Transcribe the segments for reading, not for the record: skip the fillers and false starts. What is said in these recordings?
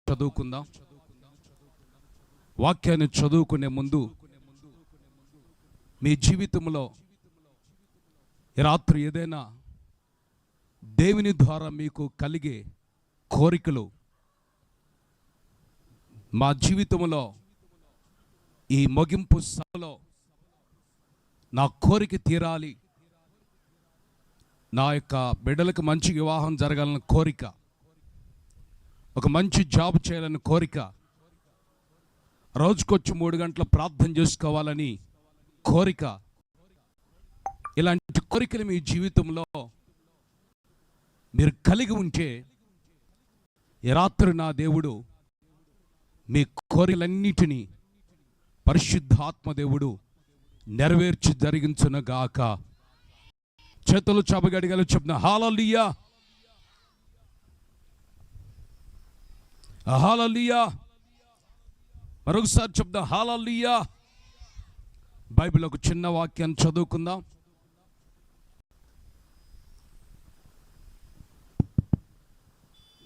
చదువుకుందాం. వాక్యాన్ని చదువుకునే ముందు మీ జీవితంలో ఈ రాత్రి ఏదైనా దేవుని ద్వారా మీకు కలిగే కోరికలు, మా జీవితంలో ఈ ముగింపు సభలో నా కోరిక తీరాలి, నా యొక్క బిడ్డలకు మంచి వివాహం జరగాలని కోరిక, ఒక మంచి జాబ్ చేయాలని కోరిక, రోజుకొచ్చి 3 గంటలు ప్రార్థన చేసుకోవాలని కోరిక, ఇలాంటి కోరికలు మీ జీవితంలో మీరు కలిగి ఉంటే ఈ రాత్రి నా దేవుడు మీ కోరికలన్నిటినీ పరిశుద్ధాత్మ దేవుడు నెరవేర్చి జరిగించునుగాక. చేతులు చాపగడిగలు చెప్తున్నా హల్లెలూయా, హల్లెలూయా. మరొకసారి చెప్తా హల్లెలూయా. బైబిల్ ఒక చిన్న వాక్యాన్ని చదువుకుందాం.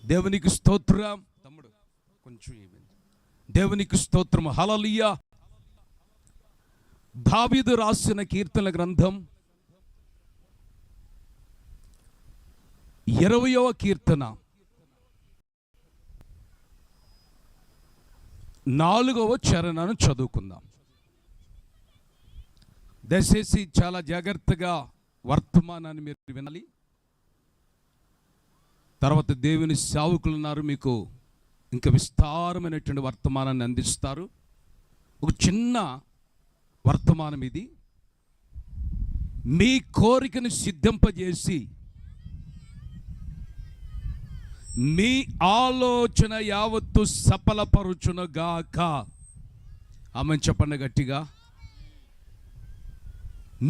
దేవునికి స్తోత్రం. తమ్ముడు కొంచెం దేవునికి స్తోత్రం. హల్లెలూయా. దావీదు రాసిన కీర్తనల గ్రంథం 20వ కీర్తన 4వ చరణాన్ని చదువుకుందాం. దయచేసి చాలా జాగ్రత్తగా వర్తమానాన్ని మీరు వినాలి. తర్వాత దేవుని సేవకులు ఉన్నారు, మీకు ఇంకా విస్తారమైనటువంటి వర్తమానాన్ని అందిస్తారు. ఒక చిన్న వర్తమానం ఇది. మీ కోరికను సిద్ధింపజేసి మీ ఆలోచన యావత్తు సఫలపరుచునుగాక. ఆమె చెప్పండి గట్టిగా.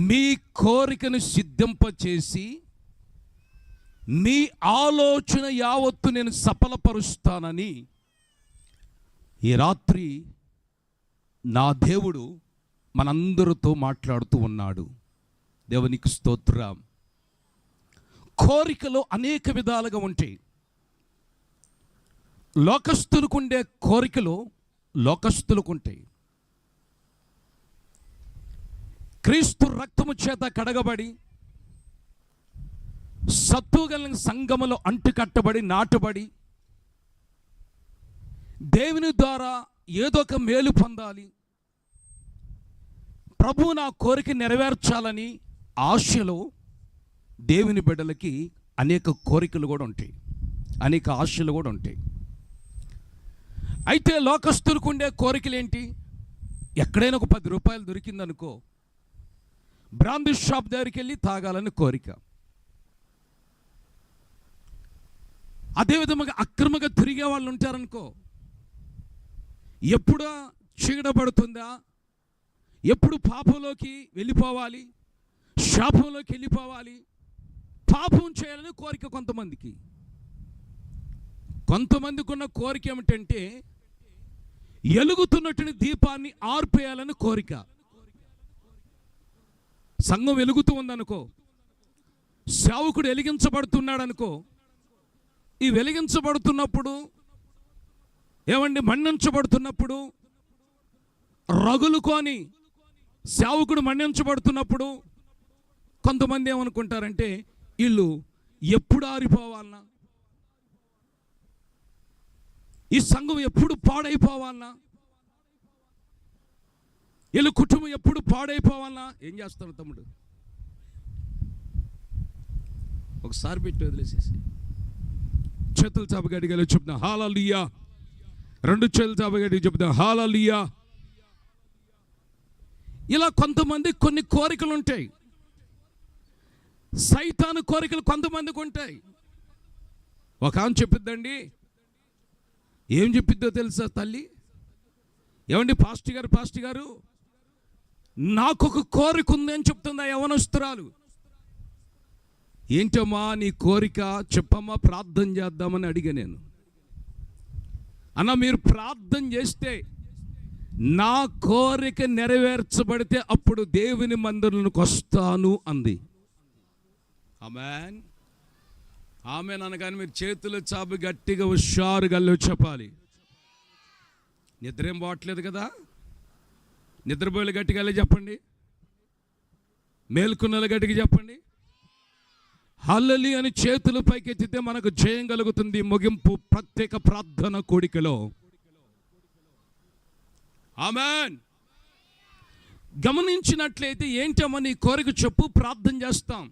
మీ కోరికను సిద్ధింపచేసి మీ ఆలోచన యావత్తు నేను సఫలపరుస్తానని ఈ రాత్రి నా దేవుడు మనందరితో మాట్లాడుతూ ఉన్నాడు. దేవునికి స్తోత్రం. కోరికలు అనేక విధాలుగా ఉంటాయి. లోకస్తులకు ఉండే కోరికలు లోకస్తులకు ఉంటాయి. క్రీస్తు రక్తము చేత కడగబడి సత్తుగల సంఘములో అంటుకట్టబడి నాటబడి దేవుని ద్వారా ఏదో ఒక మేలు పొందాలి, ప్రభు నా కోరిక నెరవేర్చాలని ఆశలో దేవుని బిడ్డలకి అనేక కోరికలు కూడా ఉంటాయి, అనేక ఆశలు కూడా ఉంటాయి. అయితే లోకస్తులకు ఉండే కోరికలు ఏంటి? ఎక్కడైనా ఒక 10 రూపాయలు దొరికిందనుకో, బ్రాందీ షాప్ దగ్గరికి వెళ్ళి తాగాలని కోరిక. అదేవిధంగా అక్రమంగా తిరిగే వాళ్ళు ఉంటారనుకో, ఎప్పుడు చీకట పడుతుందా, ఎప్పుడు పాపంలోకి వెళ్ళిపోవాలి, శాపంలోకి వెళ్ళిపోవాలి, పాపం చేయాలని కోరిక కొంతమందికి. కొంతమందికి ఉన్న కోరిక ఏమిటంటే ఎలుగుతున్నటువంటి దీపాన్ని ఆర్పేయాలని కోరిక. సంఘం వెలుగుతూ ఉందనుకో, సేవకుడు వెలిగించబడుతున్నాడు అనుకో, ఈ వెలిగించబడుతున్నప్పుడు ఏమండి మన్నించబడుతున్నప్పుడు రగులుకొని సేవకుడు మన్నించబడుతున్నప్పుడు కొంతమంది ఏమనుకుంటారంటే వీళ్ళు ఎప్పుడు ఆరిపోవాలన్నా, ఈ సంఘం ఎప్పుడు పాడైపోవాలన్నా, వీళ్ళ కుటుంబం ఎప్పుడు పాడైపోవాలన్నా ఏం చేస్తారు తమ్ముడు? ఒకసారి పెట్టి వదిలేసేసి చేతులు చాపగడిగా చెప్తున్నా హల్లెలూయా. 2 చేతులు చాపగడి చెప్తున్నా హల్లెలూయా. ఇలా కొంతమంది కొన్ని కోరికలు ఉంటాయి. సైతాను కోరికలు కొంతమందికి ఉంటాయి. ఒక ఆమె చెప్పిద్దండి, ఏం చెప్పిద్దో తెలుసా తల్లి? ఏమండి పాస్టర్ గారు నాకు ఒక కోరిక ఉంది అని చెప్తుందా యవనస్తురాలు. ఏంటమ్మా నీ కోరిక చెప్పమ్మా, ప్రార్థన చేద్దామని అడిగా నేను. అన్న మీరు ప్రార్థన చేస్తే నా కోరిక నెరవేర్చబడితే అప్పుడు దేవుని మందిరంలోకి వస్తాను అంది. ఆమేన్ ఆమేన్ అనగానే మీరు చేతులు చాపి గట్టిగా హుషారుగా చెప్పాలి. నిద్ర ఏం పోవట్లేదు కదా. నిద్రపోయేలు గట్టిగా చెప్పండి, మేల్కొన్నలు గట్టిగా చెప్పండి. హల్లెలూయా అని చేతులు పైకెత్తితే మనకు జయం కలుగుతుంది. ముగింపు ప్రత్యేక ప్రార్థన కూడికలో. ఆమేన్. గమనించినట్లయితే ఏంటమ్మా నీ కోరిక చెప్పు, ప్రార్థన చేస్తాం.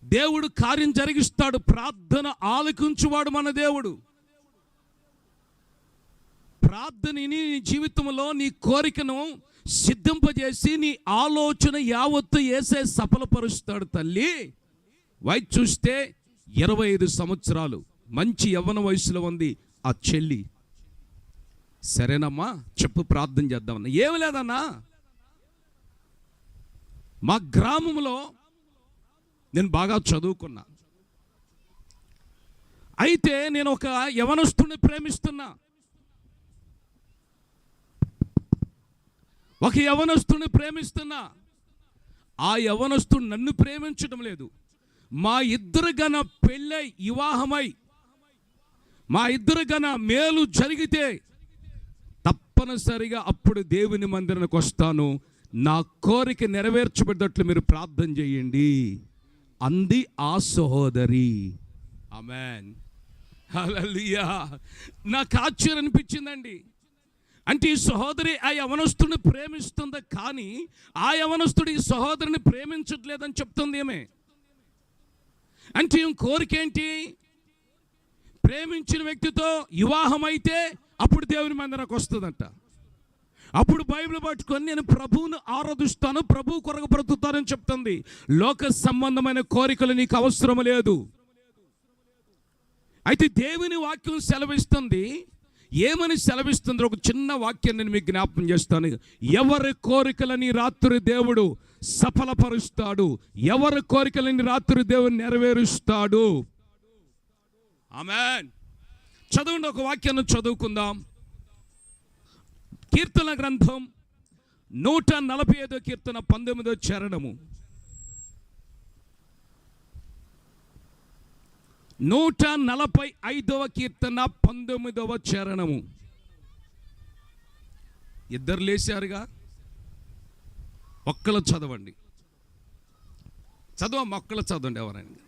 దేవుడు కార్యం జరిగిస్తాడు. ప్రార్థన ఆలకించువాడు మన దేవుడు. ప్రార్థనని నీ జీవితంలో నీ కోరికను సిద్ధింపజేసి నీ ఆలోచన యావత్తు యేసే సఫలపరుస్తాడు. తల్లి వయసు చూస్తే 25 సంవత్సరాలు, మంచి యవ్వన వయసులో ఉంది ఆ చెల్లి. సరేనమ్మా చెప్పు, ప్రార్థన చేద్దామన్నా. ఏమి లేదన్నా, మా గ్రామంలో నేను బాగా చదువుకున్నా. అయితే నేను ఒక యవనస్తుని ప్రేమిస్తున్నా. ఒక యవనస్తుని ప్రేమిస్తున్నా. ఆ యవనస్తుడు నన్ను ప్రేమించడం లేదు. మా ఇద్దరు గన పెళ్ళై వివాహమై మా ఇద్దరు గన మేలు జరిగితే తప్పనిసరిగా అప్పుడు దేవుని మందిరానికి వస్తాను. నా కోరిక నెరవేర్చబడ్డట్లు మీరు ప్రార్థన చేయండి అంది ఆ సహోదరి. ఆమేన్. హల్లెలూయా. నాకు ఆశ్చర్యం అనిపించిందండి. అంటే ఈ సహోదరి ఆ యవనస్తుడిని ప్రేమిస్తుంది, కానీ ఆ యవనస్తుడు ఈ సహోదరిని ప్రేమించట్లేదని చెప్తుంది. ఏమే అంటే ఈ కోరిక ఏంటి? ప్రేమించిన వ్యక్తితో వివాహం అయితే అప్పుడు దేవుని మందిరానికి వస్తుందంట. అప్పుడు బైబిల్ పట్టుకొని నేను ప్రభువును ఆరాధిస్తాను, ప్రభు కొరకు బ్రతుకుతానని చెప్తుంది. లోక సంబంధమైన కోరికలు నీకు అవసరం లేదు. అయితే దేవుని వాక్యం సెలవిస్తుంది. ఏమని సెలవిస్తుంది? ఒక చిన్న వాక్యం నేను మీకు జ్ఞాపకం చేస్తాను. ఎవరి కోరికలని రాత్రి దేవుడు సఫలపరుస్తాడు, ఎవరి కోరికలని రాత్రి దేవుడు నెరవేరుస్తాడు. ఆమేన్. చదవండి, ఒక వాక్యాన్ని చదువుకుందాం. కీర్తన గ్రంథం 145 కీర్తన 19వ చరణము. 145వ కీర్తన 19వ చరణము. ఇద్దరు లేచారుగా, ఒక్కలు చదవండి. ఒక్కలు చదవండి. ఎవరండి?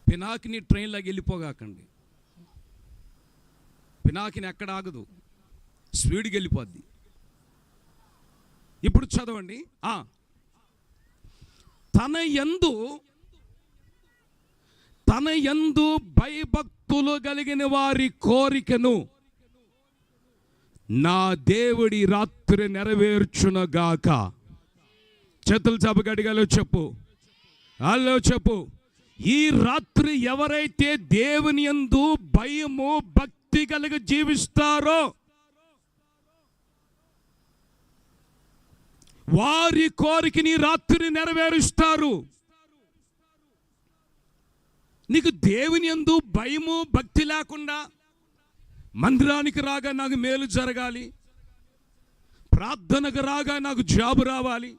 పినాకిని ట్రైన్లోకి వెళ్ళిపోగాకండి. పినాకిని ఎక్కడ ఆగదు, స్పీడ్కి వెళ్ళిపోద్ది. ఇప్పుడు చదవండి. తన యందు భయభక్తులు కలిగిన వారి కోరికను నా దేవుడి రాత్రి నెరవేర్చునగాక. చేతులు చాపగడిగాలో చెప్పు, అల్లో చెప్పు. ఈ రాత్రి ఎవరైతే దేవుని యందు భయము భక్తి కలిగి జీవిస్తారో వారి కోరికని రాత్రి నెరవేరుస్తారు. నీకు దేవుని యందు భయము భక్తి లేకుండా మందిరానికి రాగా నాకు మేలు జరగాలి, ప్రార్థనకు రాగా నాకు జాబు రావాలి,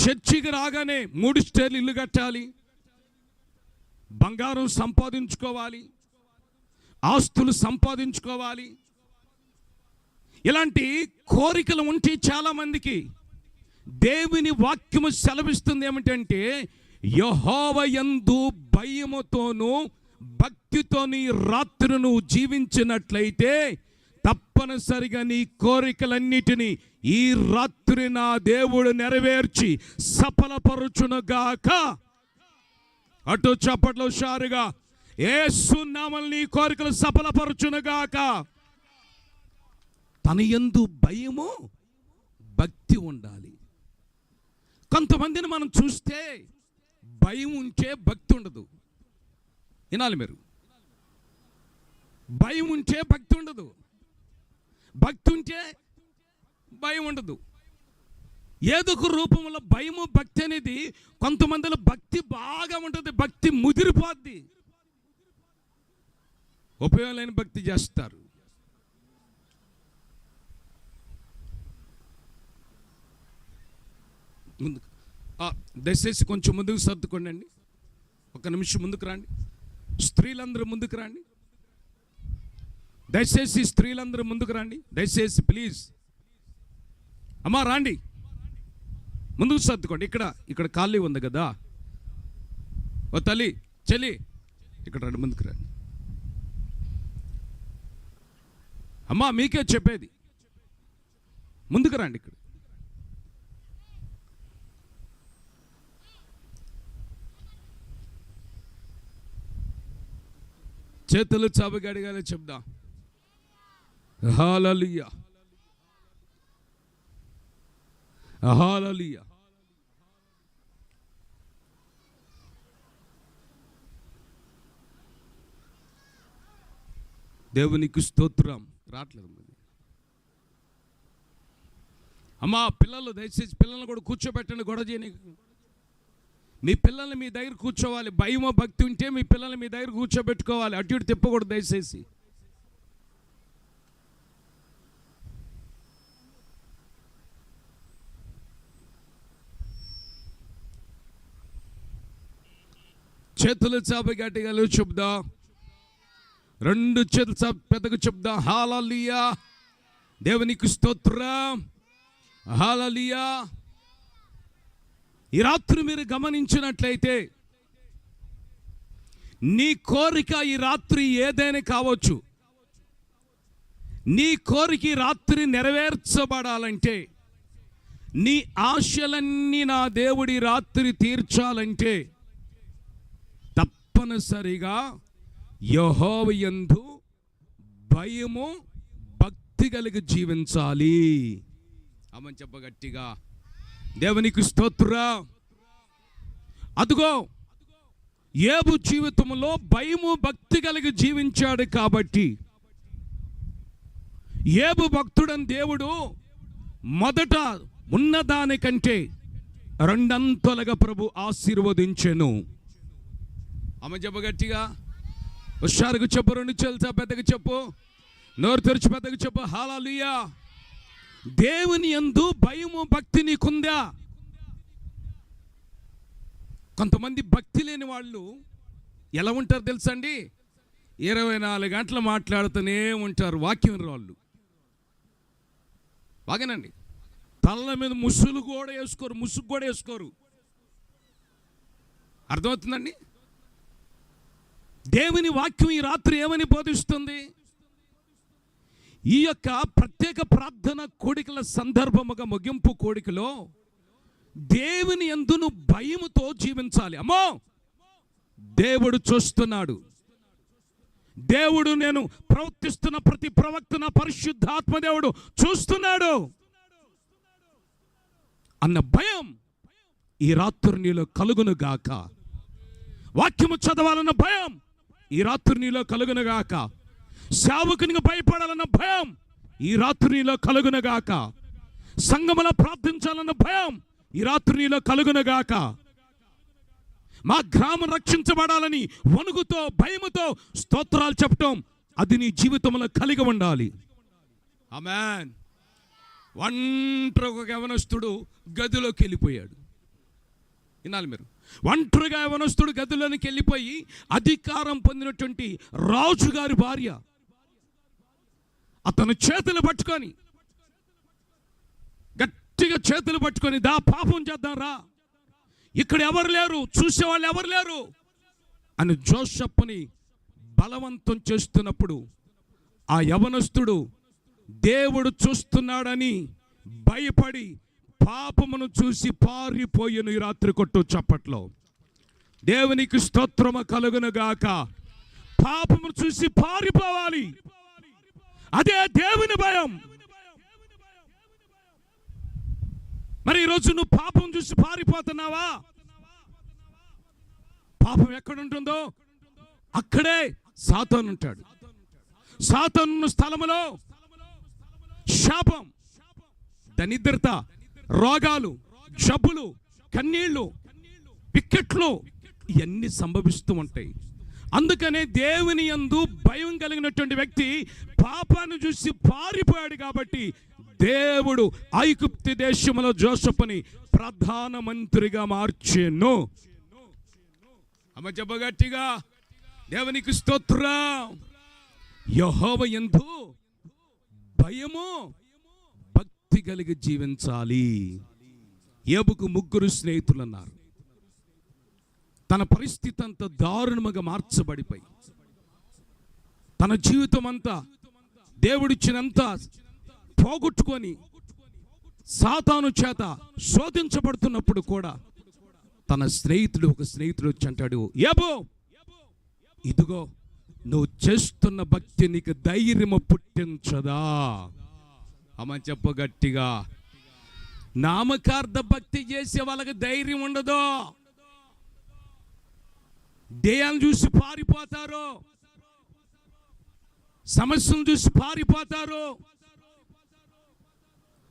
చర్చికి రాగానే 3 స్టేర్లు ఇల్లు కట్టాలి, బంగారం సంపాదించుకోవాలి, ఆస్తులు సంపాదించుకోవాలి, ఇలాంటి కోరికలు ఉంటే చాలామందికి దేవుని వాక్యము సెలవిస్తుంది ఏమిటంటే, యెహోవా యందు భయముతోను భక్తితోని రాత్రి నువ్వు జీవించినట్లయితే తప్పనిసరిగా నీ కోరికలన్నిటినీ ఈ రాత్రి నా దేవుడు నెరవేర్చి సఫలపరుచునుగాక. అటు చప్పట్లో షారుగా యేసు నామమున నీ కోరికలు సఫలపరుచునుగాక. తన యందు భయము భక్తి ఉండాలి. కొంతమందిని మనం చూస్తే భయం ఉంటే భక్తి ఉండదు. వినాలి మీరు, భయం ఉంటే భక్తి ఉండదు, భక్తి ఉంటే భయం ఉండదు. ఏదో ఒక రూపంలో భయము భక్తి అనేది కొంతమందిలో భక్తి బాగా ఉంటుంది, భక్తి ముదిరిపోద్ది, ఉపయోగం లేని భక్తి చేస్తారు. ముందుకు దయచేసి కొంచెం ముందుకు సర్దుకోండి. ఒక నిమిషం ముందుకు రండి. స్త్రీలందరూ ముందుకు రండి. దయచేసి స్త్రీలందరూ ముందుకు రండి, దయచేసి ప్లీజ్. అమ్మా రాండి, ముందుకు సర్దుకోండి. ఇక్కడ ఖాళీ ఉంది కదా. ఓ తల్లి, చెల్లి, ఇక్కడ రండి, ముందుకు రండి. అమ్మా మీకే చెప్పేది, ముందుకు రండి. ఇక్కడ చేతులు చాపగడిగానే చెప్దాం. హల్లెలూయా, హల్లెలూయా. దేవునికి స్తోత్రం. రావట్లేదు అమ్మా. పిల్లలు దయచేసి పిల్లల్ని కూడా కూర్చోబెట్టండి, గొడవ చేయని. మీ పిల్లల్ని మీ దగ్గర కూర్చోవాలి. భయమో భక్తి ఉంటే మీ పిల్లల్ని మీ దగ్గర కూర్చోబెట్టుకోవాలి, అటు ఇటు తిప్పకూడదు దయచేసి. చేతులు చాపి గట్టిగా చెప్దాం. 2 చేతులు చాపి పెద్దగా చెప్దాం. హల్లెలూయా, దేవునికి స్తోత్రం. హల్లెలూయా. ఈ రాత్రి మీరు గమనించినట్లయితే నీ కోరిక ఈ రాత్రి ఏదైనా కావచ్చు. నీ కోరిక ఈ రాత్రి నెరవేర్చబడాలంటే, నీ ఆశలన్నీ నా దేవుడి రాత్రి తీర్చాలంటే తప్పనిసరిగా యెహోవా యందు భయము భక్తి కలిగి జీవించాలి. అమ్మని చెప్ప గట్టిగా. దేవునికి స్తోత్రం. అదుగో యోబు జీవితంలో భయము భక్తి కలిగి జీవించాడు కాబట్టి యోబు భక్తుడని దేవుడు మొదట ఉన్నదానికంటే 2 అంతలుగా ప్రభు ఆశీర్వదించెను. ఆమె చెప్ప గట్టిగా. హుషారుగా చెప్పు, 2 చేతులు పెద్దగా చెప్పు, నోరు తెరిచి పెద్దగా చెప్పు. హల్లెలూయా. దేవుని యందు భయము భక్తి నీకుందా? కొంతమంది భక్తి లేని వాళ్ళు ఎలా ఉంటారు తెలుసండి? 24 గంటలు మాట్లాడుతూనే ఉంటారు, వాక్యం వాళ్ళు. బాగానండి. తల మీద ముసుగు కూడా వేసుకోరు. అర్థమవుతుందండి? దేవుని వాక్యం ఈ రాత్రి ఏమని బోధిస్తుంది? ఈ యొక్క ప్రత్యేక ప్రార్థన కోడికల సందర్భముగా ముగింపు కోడికలో దేవుని యందును భయముతో జీవించాలి. అమ్మో, దేవుడు చూస్తున్నాడు. దేవుడు నేను ప్రవర్తిస్తున్న ప్రతి ప్రవక్తన పరిశుద్ధాత్మ దేవుడు చూస్తున్నాడు అన్న భయం ఈ రాత్రి నీలో కలుగును గాక. వాక్యము చదవాలన్న భయం ఈ రాత్రి నీలో కలుగును గాక. సేవకునికి భయపడాలన్న భయం ఈ రాత్రి నీలో కలుగును గాక. సంఘములో ప్రార్థించాలన్న భయం ఈ రాత్రి నీలో కలుగును గాక. మా గ్రామం రక్షించబడాలని వణుకుతో భయముతో స్తోత్రాలు చెప్పటం అది నీ జీవితంలో కలిగి ఉండాలి. ఆమేన్. ఒంటరిగా యవనస్తుడు గదిలోకి వెళ్ళిపోయాడు. వినాలి మీరు. ఒంటరిగా యవనస్తుడు గదిలోనికి వెళ్ళిపోయి అధికారం పొందినటువంటి రాజుగారి భార్య అతను చేతులు పట్టుకొని, గట్టిగా చేతులు పట్టుకొని, దా పాపం చేద్దాం రా, ఇక్కడ ఎవరు లేరు, చూసేవాళ్ళు ఎవరు లేరు అని జోసెఫ్ని బలవంతం చేస్తున్నప్పుడు ఆ యవనస్తుడు దేవుడు చూస్తున్నాడని భయపడి పాపమును చూసి పారిపోయిన ఈ రాత్రి కొట్టు చప్పట్లో. దేవునికి స్తోత్రము కలుగును గాక. పాపమును చూసి పారిపోవాలి, అదే దేవుని భయం. మరి ఈరోజు నువ్వు పాపం చూసి పారిపోతున్నావా? పాపం ఎక్కడుంటుందో అక్కడే సాతాను ఉంటాడు. సాతాను స్థలములో శాపం, దరిద్రత, రోగాలు, జబ్బులు, కన్నీళ్లు, పిక్కెట్లు ఇవన్నీ సంభవిస్తూ ఉంటాయి. అందుకనే దేవుని యందు భయం కలిగినటువంటి వ్యక్తి పాపాన్ని చూసి పారిపోయాడు కాబట్టి దేవుడు ఐగుప్తు దేశంలో జోసెఫ్ని ప్రధానమంత్రిగా మార్చెను. అమ్మ చెప్పగట్టిగా. దేవునికి స్తోత్రం. యెహోవా యందు భయము భక్తి కలిగి జీవించాలి. యోబుకు 3 స్నేహితులు అన్నారు. తన పరిస్థితి అంతా దారుణముగా మార్చబడిపోయి తన జీవితం అంతా దేవుడిచ్చినంత పోగొట్టుకొని సాతాను చేత శోధించబడుతున్నప్పుడు కూడా తన ఒక స్నేహితుడు వచ్చి అంటాడు, యోబు ఇదిగో నువ్వు చేస్తున్న భక్తి నీకు ధైర్యము పుట్టించదా? అమ్మ చెప్ప గట్టిగా. నామకార్థ భక్తి చేసే వాళ్ళకి ధైర్యం ఉండదు. దెయ్యాలను చూసి పారిపోతారు, సమస్యను చూసి పారిపోతారు,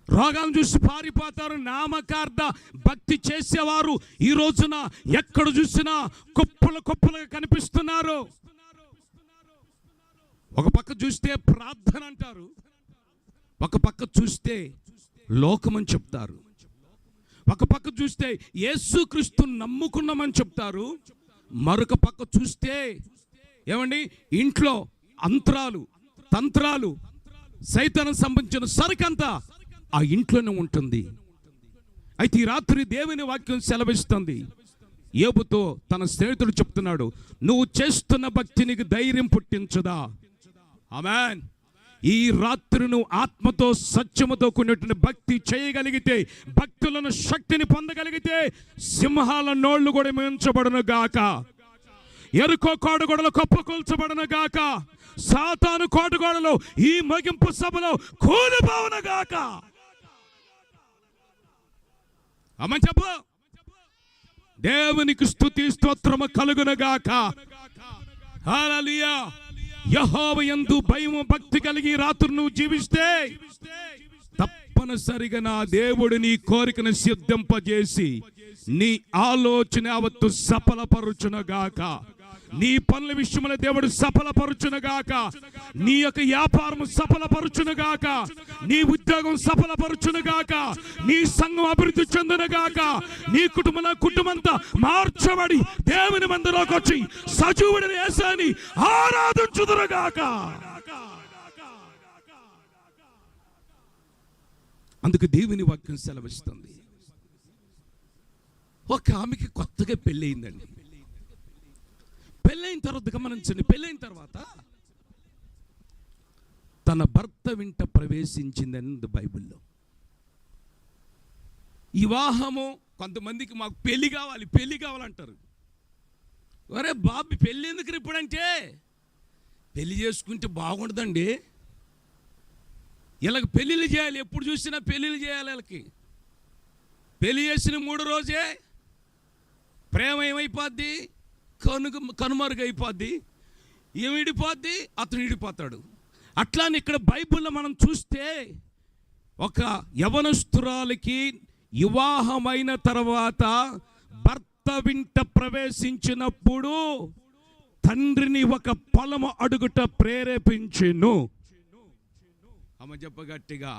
రోగాలను చూసి పారిపోతారు. నామకార్థ భక్తి చేసేవారు ఈ రోజున ఎక్కడ చూసినా కుప్పలుగా కనిపిస్తున్నారు. ఒక పక్క చూస్తే ప్రార్థన అంటారు, ఒక పక్క చూస్తే లోకమని చెప్తారు, ఒక పక్క చూస్తే యేసుక్రీస్తుని నమ్ముకున్నామని చెప్తారు, మరొక పక్క చూస్తే ఏమండి ఇంట్లో అంతరాలు తంత్రాలు సైతానికి సంబంధించిన సరుకంతా ఆ ఇంట్లోనే ఉంటుంది. అయితే ఈ రాత్రి దేవుని వాక్యం సెలవిస్తుంది. యోబుతో తన స్నేహితుడు చెప్తున్నాడు, నువ్వు చేస్తున్న భక్తి నీకు ధైర్యం పుట్టించదా? ఆమేన్. ఈ రాత్రి నువ్వు ఆత్మతో సత్యముతో కూడినటువంటి భక్తి చేయగలిగితే, భక్తులను శక్తిని పొందగలిగితే సింహాల నోళ్లు కూడా మించబడును గాక, ఎరుకో కోటగోడలు కుప్పకూల్చబడును గాక, సాతాను కోటగోడలు ఈ ముగింపు సభలో కూలిపోవును గాక. అమ్మ చెప్పు. దేవునికి స్తుతి స్తోత్రము కలుగును గాక. హల్లెలూయా. యెహోవా యందు భయము భక్తి కలిగి రాత్రి నువ్వు జీవిస్తే తప్పనిసరిగా నా దేవుడు నీ కోరికను సిద్ధింపజేసి నీ ఆలోచన యావత్తు సఫలపరుచునుగాక. నీ పనుల విషయంలో దేవుడు సఫలపరుచునుగాక. నీ యొక్క వ్యాపారం సఫలపరుచునుగాక. నీ ఉద్యోగం సఫలపరుచునుగాక. నీ సంఘం అభివృద్ధి చెందునుగాక. నీ కుటుంబంతా మార్చబడి దేవుని మందిలోకి వచ్చి సజీవుడిని యేసుని ఆరాధించుదురుగాక. అందుకు దేవుని వాక్యం సెలవిస్తుంది. ఒక ఆమెకి కొత్తగా పెళ్ళయిందండి. పెళ్ళైన తర్వాత గమనించండి, పెళ్ళైన తర్వాత తన భర్త వెంట ప్రవేశించిందని బైబిల్లో. వివాహము కొంతమందికి మాకు పెళ్లి కావాలంటారు. ఒరే బాబు పెళ్ళి ఎందుకు ఇప్పుడంటే, పెళ్లి చేసుకుంటే బాగుండదండి, వీళ్ళకి పెళ్ళిళ్ళు చేయాలి, ఎప్పుడు చూసినా పెళ్ళిళ్ళు చేయాలి. వీళ్ళకి పెళ్లి చేసిన 3 రోజే ప్రేమ ఏమైపోద్ది, కనుమరుగైపోద్ది, ఏమి విడిపోద్ది, అతను విడిపోతాడు. అట్లానే ఇక్కడ బైబిల్లో మనం చూస్తే ఒక యవనస్తురాలికి వివాహమైన తర్వాత భర్త వింట ప్రవేశించినప్పుడు తండ్రిని ఒక పొలము అడుగుట ప్రేరేపించెను. అమ్మ చెప్పగట్టిగా.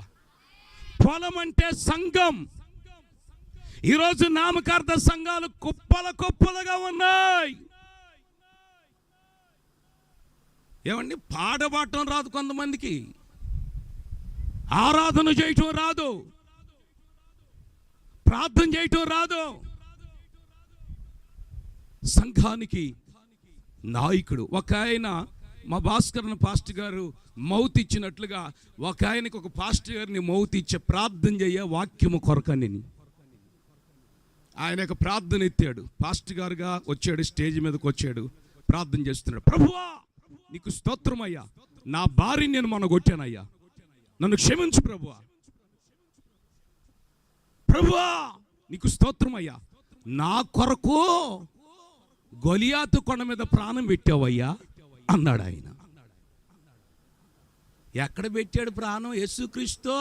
పొలం అంటే సంఘం. ఈరోజు నామకార్థ సంఘాలు కుప్పలుగా ఉన్నాయి. ఏమండి, పాడబాటం రాదు కొంతమందికి, ఆరాధన చేయటం రాదు, ప్రార్థన చేయటం రాదు. సంఘానికి నాయకుడు ఒక ఆయన, మా భాస్కర్ పాస్టర్ గారు మౌత్ ఇచ్చినట్లుగా ఒక ఆయనకి ఒక పాస్టర్ గారిని మౌత్ ఇచ్చే ప్రార్థన చేయ వాక్యము కొరకని ఆయన యొక్క ప్రార్థన ఎత్తాడు. పాస్టర్ గారుగా వచ్చాడు, స్టేజ్ మీదకి వచ్చాడు, ప్రార్థన చేస్తున్నాడు. ప్రభువా నీకు స్తోత్రమయ్యా, నా భార్యని నేను మొన్న కొట్టానయ్యా, నన్ను క్షమించు ప్రభువా. ప్రభువా నీకు స్తోత్రమయ్యా, నా కొరకు గొలియాతు కొండ మీద ప్రాణం పెట్టావయ్యా అన్నాడు ఆయన. ఎక్కడ పెట్టాడు ప్రాణం? యేసుక్రీస్తు.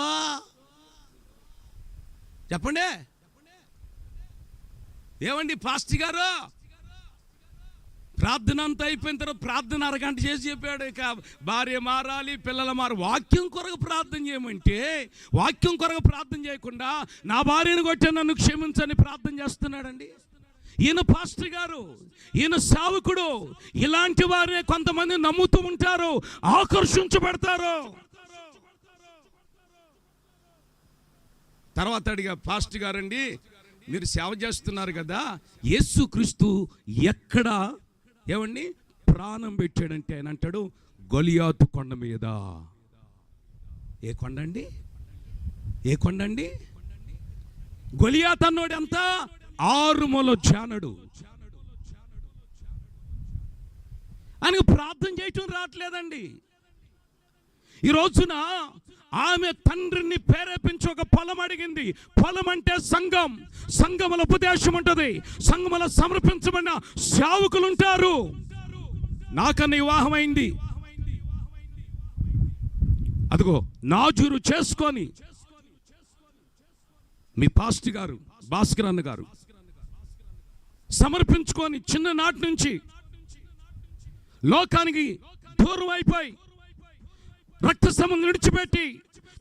చెప్పండి. ఏమండి పాస్టర్ గారు, ప్రార్థన అంతా అయిపోయిన తర్వాత ప్రార్థన అరగంట చేసి చెప్పాడు, ఇక భార్య మారాలి, పిల్లలు మారాలి. వాక్యం కొరకు ప్రార్థన చేయమంటే వాక్యం కొరకు ప్రార్థన చేయకుండా నా భార్యను కొట్టే నన్ను క్షమించని ప్రార్థన చేస్తున్నాడండి. ఈయన పాస్టర్ గారు, ఈయన సేవకుడు, ఇలాంటి వారే కొంతమంది నమ్ముతూ ఉంటారు, ఆకర్షించబడతారు. తర్వాత అడిగా, పాస్టర్ గారండి మీరు సేవ చేస్తున్నారు కదా, యేసుక్రీస్తు ఎక్కడ ఏమండి ప్రాణం పెట్టాడంటే ఆయన అంటాడు, గొలియాతు కొండ మీద. ఏ కొండ అండి? ఏ కొండ అండి? గొలియాతు అన్నోడు ఎంత? 6 మొల జానడు. ఆయనకు ప్రార్థన చేయటం రావట్లేదండి. ఈ రోజున ఆమె తండ్రిని ప్రేరేపించి ఒక పొలం అడిగింది. పొలం అంటే సంఘం. సంఘముల ఉపదేశం ఉంటుంది, సంఘముల సమర్పించబడిన సేవకులు ఉంటారు. నాకన్నా వివాహం అయింది, అదిగో నాజూరు చేసుకొని మీ పాస్టర్ గారు భాస్కర్ అన్న గారు సమర్పించుకొని చిన్ననాటి నుంచి లోకానికి దూరం అయిపోయి, రక్త సంబంధం విడిచిపెట్టి,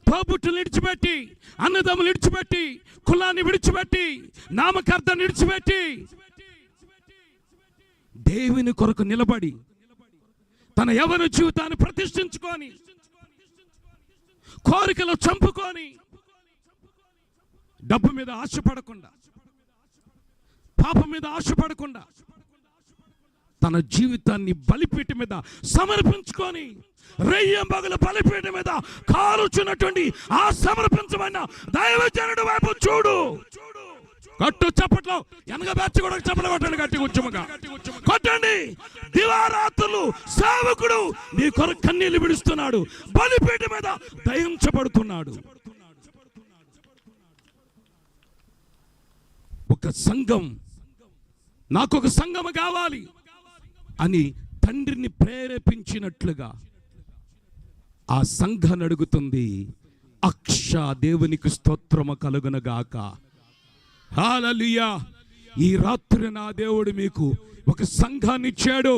తోబుట్టులు విడిచిపెట్టి, అన్నదమ్ములు విడిచిపెట్టి, కులాన్ని విడిచిపెట్టి, నామకర్తాన్ని విడిచిపెట్టి దేవుని కొరకు నిలబడి తన యవ్వన జీవితాన్ని ప్రతిష్ఠించుకొని, కోరికలు చంపుకొని, డబ్బు మీద ఆశపడకుండా, పాపం మీద ఆశపడకుండా తన జీవితాన్ని బలిపీఠం మీద సమర్పించుకొని, రెయ్యంబగల బలిపీఠం మీద కాలుచున్నటువంటి ఆ సమర్పించబడిన దైవజనుడి వైపు చూడు. కట్టు చప్పట్లో వెనక బ్యాచ్ కూడా చప్పట్లు కొట్టండి, గట్టి ఉద్యమగా కొట్టండి. దివారాత్రులు సేవకుడు నీ కొరకు కన్నీళ్లు విడుస్తున్నాడు, బలిపీఠం మీద దయించబడుతున్నాడు. ఒక సంఘం, నాకొక సంఘం కావాలి అని తండ్రిని ప్రేరేపించినట్లుగా ఆ సంఘాన్ని అడుగుతుంది. అక్ష దేవునికి స్తోత్రము కలుగునగాక. హల్లెలూయా. ఈ రాత్రి నా దేవుడు మీకు ఒక సంఘాన్ని ఇచ్చాడు.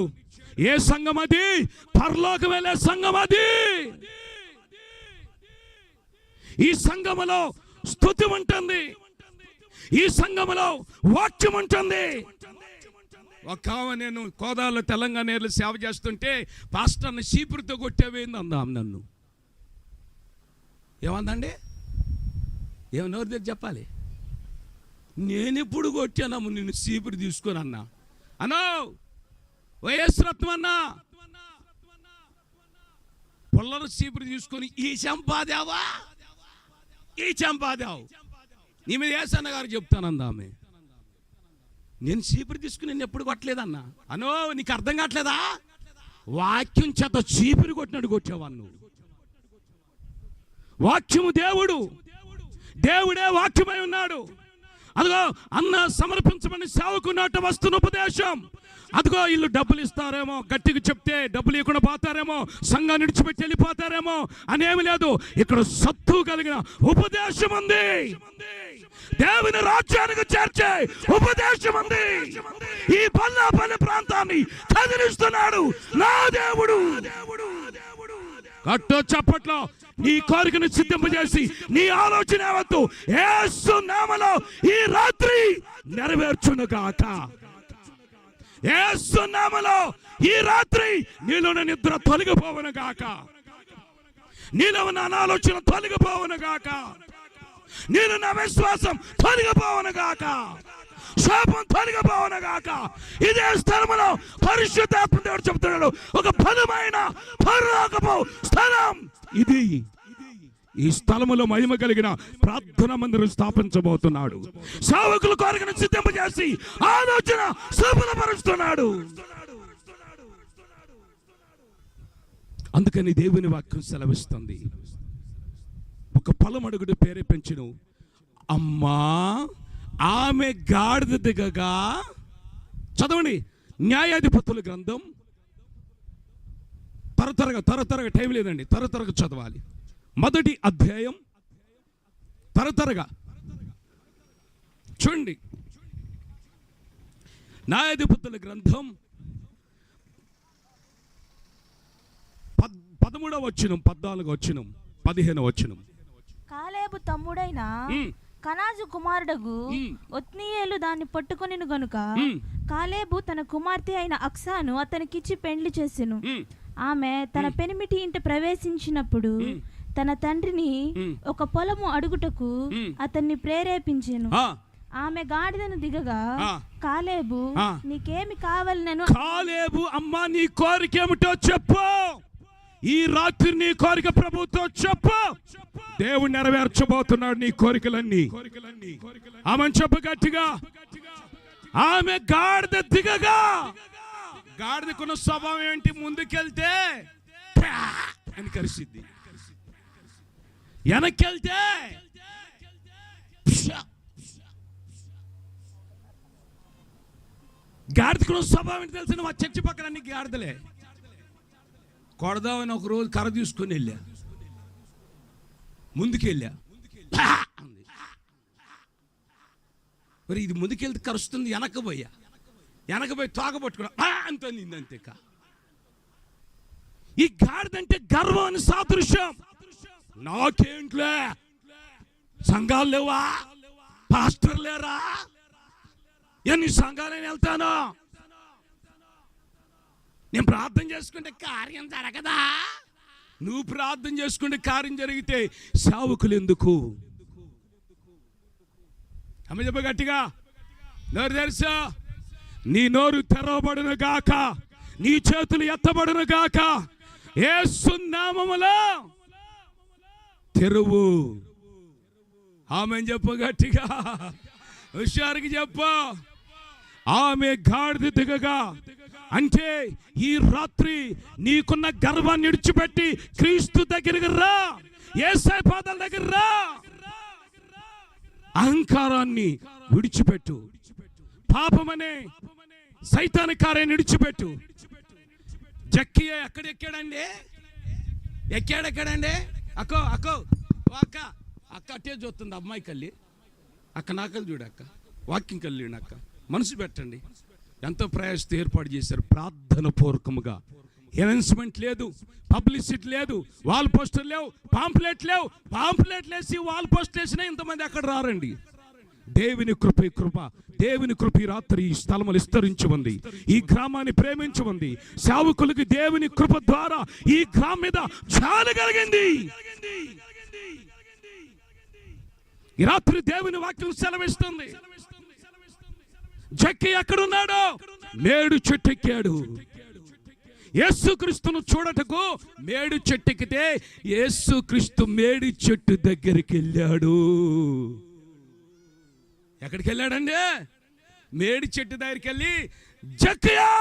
ఏ సంఘం అది? పరలోకం వెళ్ళే సంఘం అది. ఈ సంఘములో స్తుతి ఉంటుంది, ఈ సంఘములో వాక్యం ఉంటుంది. ఒక నేను కోదాలో తెలంగాణ ఏర్లు సేవ చేస్తుంటే పాస్టర్ని చీపురుతో కొట్టేవేంది అందాం. నన్ను ఏమందండి? ఏమన్నోరు దగ్గర చెప్పాలి. నేను ఎప్పుడు కొట్టానమ్మ నిన్ను చీపురు తీసుకొని అన్నా. అనో వైఎస్ రత్నం అన్నా, పొల్లరు చీపురు తీసుకొని ఈ చంపాదావా, ఈ చంపాదావు నీ మీద ఏసన్న గారు చెప్తానందామె. నేను చీపురు తీసుకుని నేను ఎప్పుడు కొట్టలేదన్నా. అనో నీకు అర్థం కావట్లేదా? వాక్యం చేత చీపురు కొట్టినట్టు కొట్టేవాడు నువ్వు. వాక్యము దేవుడు, దేవుడే వాక్యమై ఉన్నాడు. అదిగో అన్న సమర్పించమని సేవకున్నట్టు వస్తున్న ఉపదేశం. అదిగో వీళ్ళు డబ్బులు ఇస్తారేమో, గట్టిగా చెప్తే డబ్బులు ఇవ్వకుండా పోతారేమో, సంఘాన్ని విడిచిపెట్టి వెళ్ళిపోతారేమో అనేమి లేదు. ఇక్కడ సత్తు కలిగిన ఉపదేశం ఉంది, దేవుని రాజ్యానికి చేర్చే ఉపదేశం ఉంది. ఈ పల్లాపల్లి ప్రాంతాన్ని కదిలిస్తున్నాడు నా దేవుడు. కట్టో చప్పట్లో నీ కోరికను సిద్ధింపజేసి నీ ఆలోచన యావత్తు యేసు నామములో ఈ రాత్రి నెరవేర్చును గాక. యేసు నామములో ఈ రాత్రి నీలోని నిద్ర తొలగిపోవును గాక, నీలో ఉన్న అనాలోచన తొలగిపోవును గాక, నీలో నా విశ్వాసం తొలగిపోవును గాక, శాపం తొలగిపోవును గాక. ఇదే స్థలములో పరిశుద్ధాత్మ దేవుడు చెబుతున్నాడు, ఒక బలమైన పరలోకపు స్థలం ఇది. ఈ స్థలములో మహిమ కలిగిన ప్రార్థన మందిరం స్థాపించబోతున్నాడు. సేవకుల కోరికను సిద్ధింపజేసి ఆలోచన సఫలపరుస్తున్నాడు. అందుకని దేవుని వాక్యం సెలవిస్తుంది, ఒక పొలమడుగుడు ప్రేరేపించును, అమ్మా ఆమె గాడిద దిగగా. చదవండి న్యాయాధిపతుల గ్రంథం, త్వరగా టైం లేదండి, త్వరగా చదవాలి. 1వ అధ్యాయం త్వరగా చూడండి. న్యాయాధిపతుల గ్రంథం 13వ వచనం, 14వ వచనం, 15వ వచనం. కాలేబు తమ్ముడైన కనాజు కుమారుడగు ఒత్నీయేలు దాన్ని పట్టుకొనిను గనుక కాలేబు తన కుమార్తె అయిన అక్సాను అతనికిచ్చి పెండ్లి చేసెను. ఆమె తన పెనిమిటి ఇంట ప్రవేశించినప్పుడు తన తండ్రిని ఒక పొలము అడుగుటకు అతన్ని ప్రేరేపించెను. ఆమె గాడిదను దిగగా కాలేబు నీకేమి కావాలనను. కాలేబు అమ్మా నీ కోరిక ఏమిటో చెప్పు, ఈ రాత్రి నీ కోరిక ప్రభుతో చెప్పు. దేవుడు నెరవేర్చబోతున్నాడు నీ కోరికలన్నీ. ఆమె చెప్పు గట్టిగా. ఆమె గాడిద దిగగా, గాడిదకున్న స్వభావం ఏంటి? ముందుకెళ్తే అని కరిసిద్ది, వెనక్కెళ్తే గాడిదకున్న స్వభావం ఏంటి తెలిసిన? మా చర్చి పక్కన అన్ని గాడిదలే. కొడదామని ఒక రోజు కర్ర తీసుకొని వెళ్ళా, ముందుకెళ్ళా, మరి ఇది ముందుకెళ్తే కరుస్తుంది. వెనకపోయి తోక పట్టుకున్నా అంటుంది. అంతే. ఈ గాడిదంటే గర్వం అని సాదృశ్యం. నాకేంట్లే, సంఘాలు లేవా, పాస్టర్ లేరా, ఎన్ని సంఘాలని వెళ్తాను, నేను ప్రార్థన చేసుకుంటే కార్యం జరగదా? నువ్వు ప్రార్థన చేసుకుంటే కార్యం జరిగితే సేవకులు ఎందుకు? అమ్మ చెప్ప గట్టిగా. నోరు తెరుసా, నీ నోరు తెరవబడును గాక, నీ చేతులు ఎత్తబడును గాక, యేసు నామములో తెరువు. ఆమె చెప్పు గట్టిగా, హుషారుకి చెప్పు. ఆమె గాడిద దిగగా అంటే ఈ రాత్రి నీకున్న గర్వాన్ని విడిచిపెట్టి క్రీస్తు దగ్గరికి రా, యేసయ్య పాదాల దగ్గర రా. అహంకారాన్ని విడిచిపెట్టు, పాపమనే సైతాని కార్యాన్ని విడిచిపెట్టు. జక్కియా ఎక్కడెక్కాడండి? ఎక్కాడెక్కడండి? అక్కో అక్కో అక్క అక్క అట్టే చూస్తుంది అమ్మాయి కల్లి. అక్క నాకలు చూడు, అక్క వాకింగ్ కల్లి అక్క. మనసు పెట్టండి, ఎంతో ప్రయాసతో ఏర్పాటు చేశారు. ప్రార్థన పూర్వకముగా అనౌన్స్మెంట్ లేదు, పబ్లిసిటీ లేదు, వాల్ పోస్టర్ లేవు, పాంప్లెట్ లేవు. పాంప్లెట్లు వేసి వాల్ పోస్టర్ వేసినా ఇంతమంది అక్కడ రారండి. దేవుని కృప, దేవుని కృప రాత్రి ఈ స్థలములు విస్తరించి ఉంది. ఈ గ్రామాన్ని ప్రేమించి ఉంది. సేవకులకి దేవుని కృప ద్వారా ఈ గ్రామం మీద జాలి కలిగింది. ఈ రాత్రి దేవుని వాక్యం సెలవిస్తుంది. జక్కి ఎక్కడున్నాడు? మేడు చెట్టు ఎక్కాడు. యేసుక్రీస్తును చూడటకు మేడు చెట్టు ఎక్కితే యేసుక్రీస్తు మేడి చెట్టు దగ్గరికి వెళ్ళాడు. ఎక్కడికి వెళ్ళాడండి? మేడి చెట్టు దగ్గరికి వెళ్ళి, జక్కయ్యా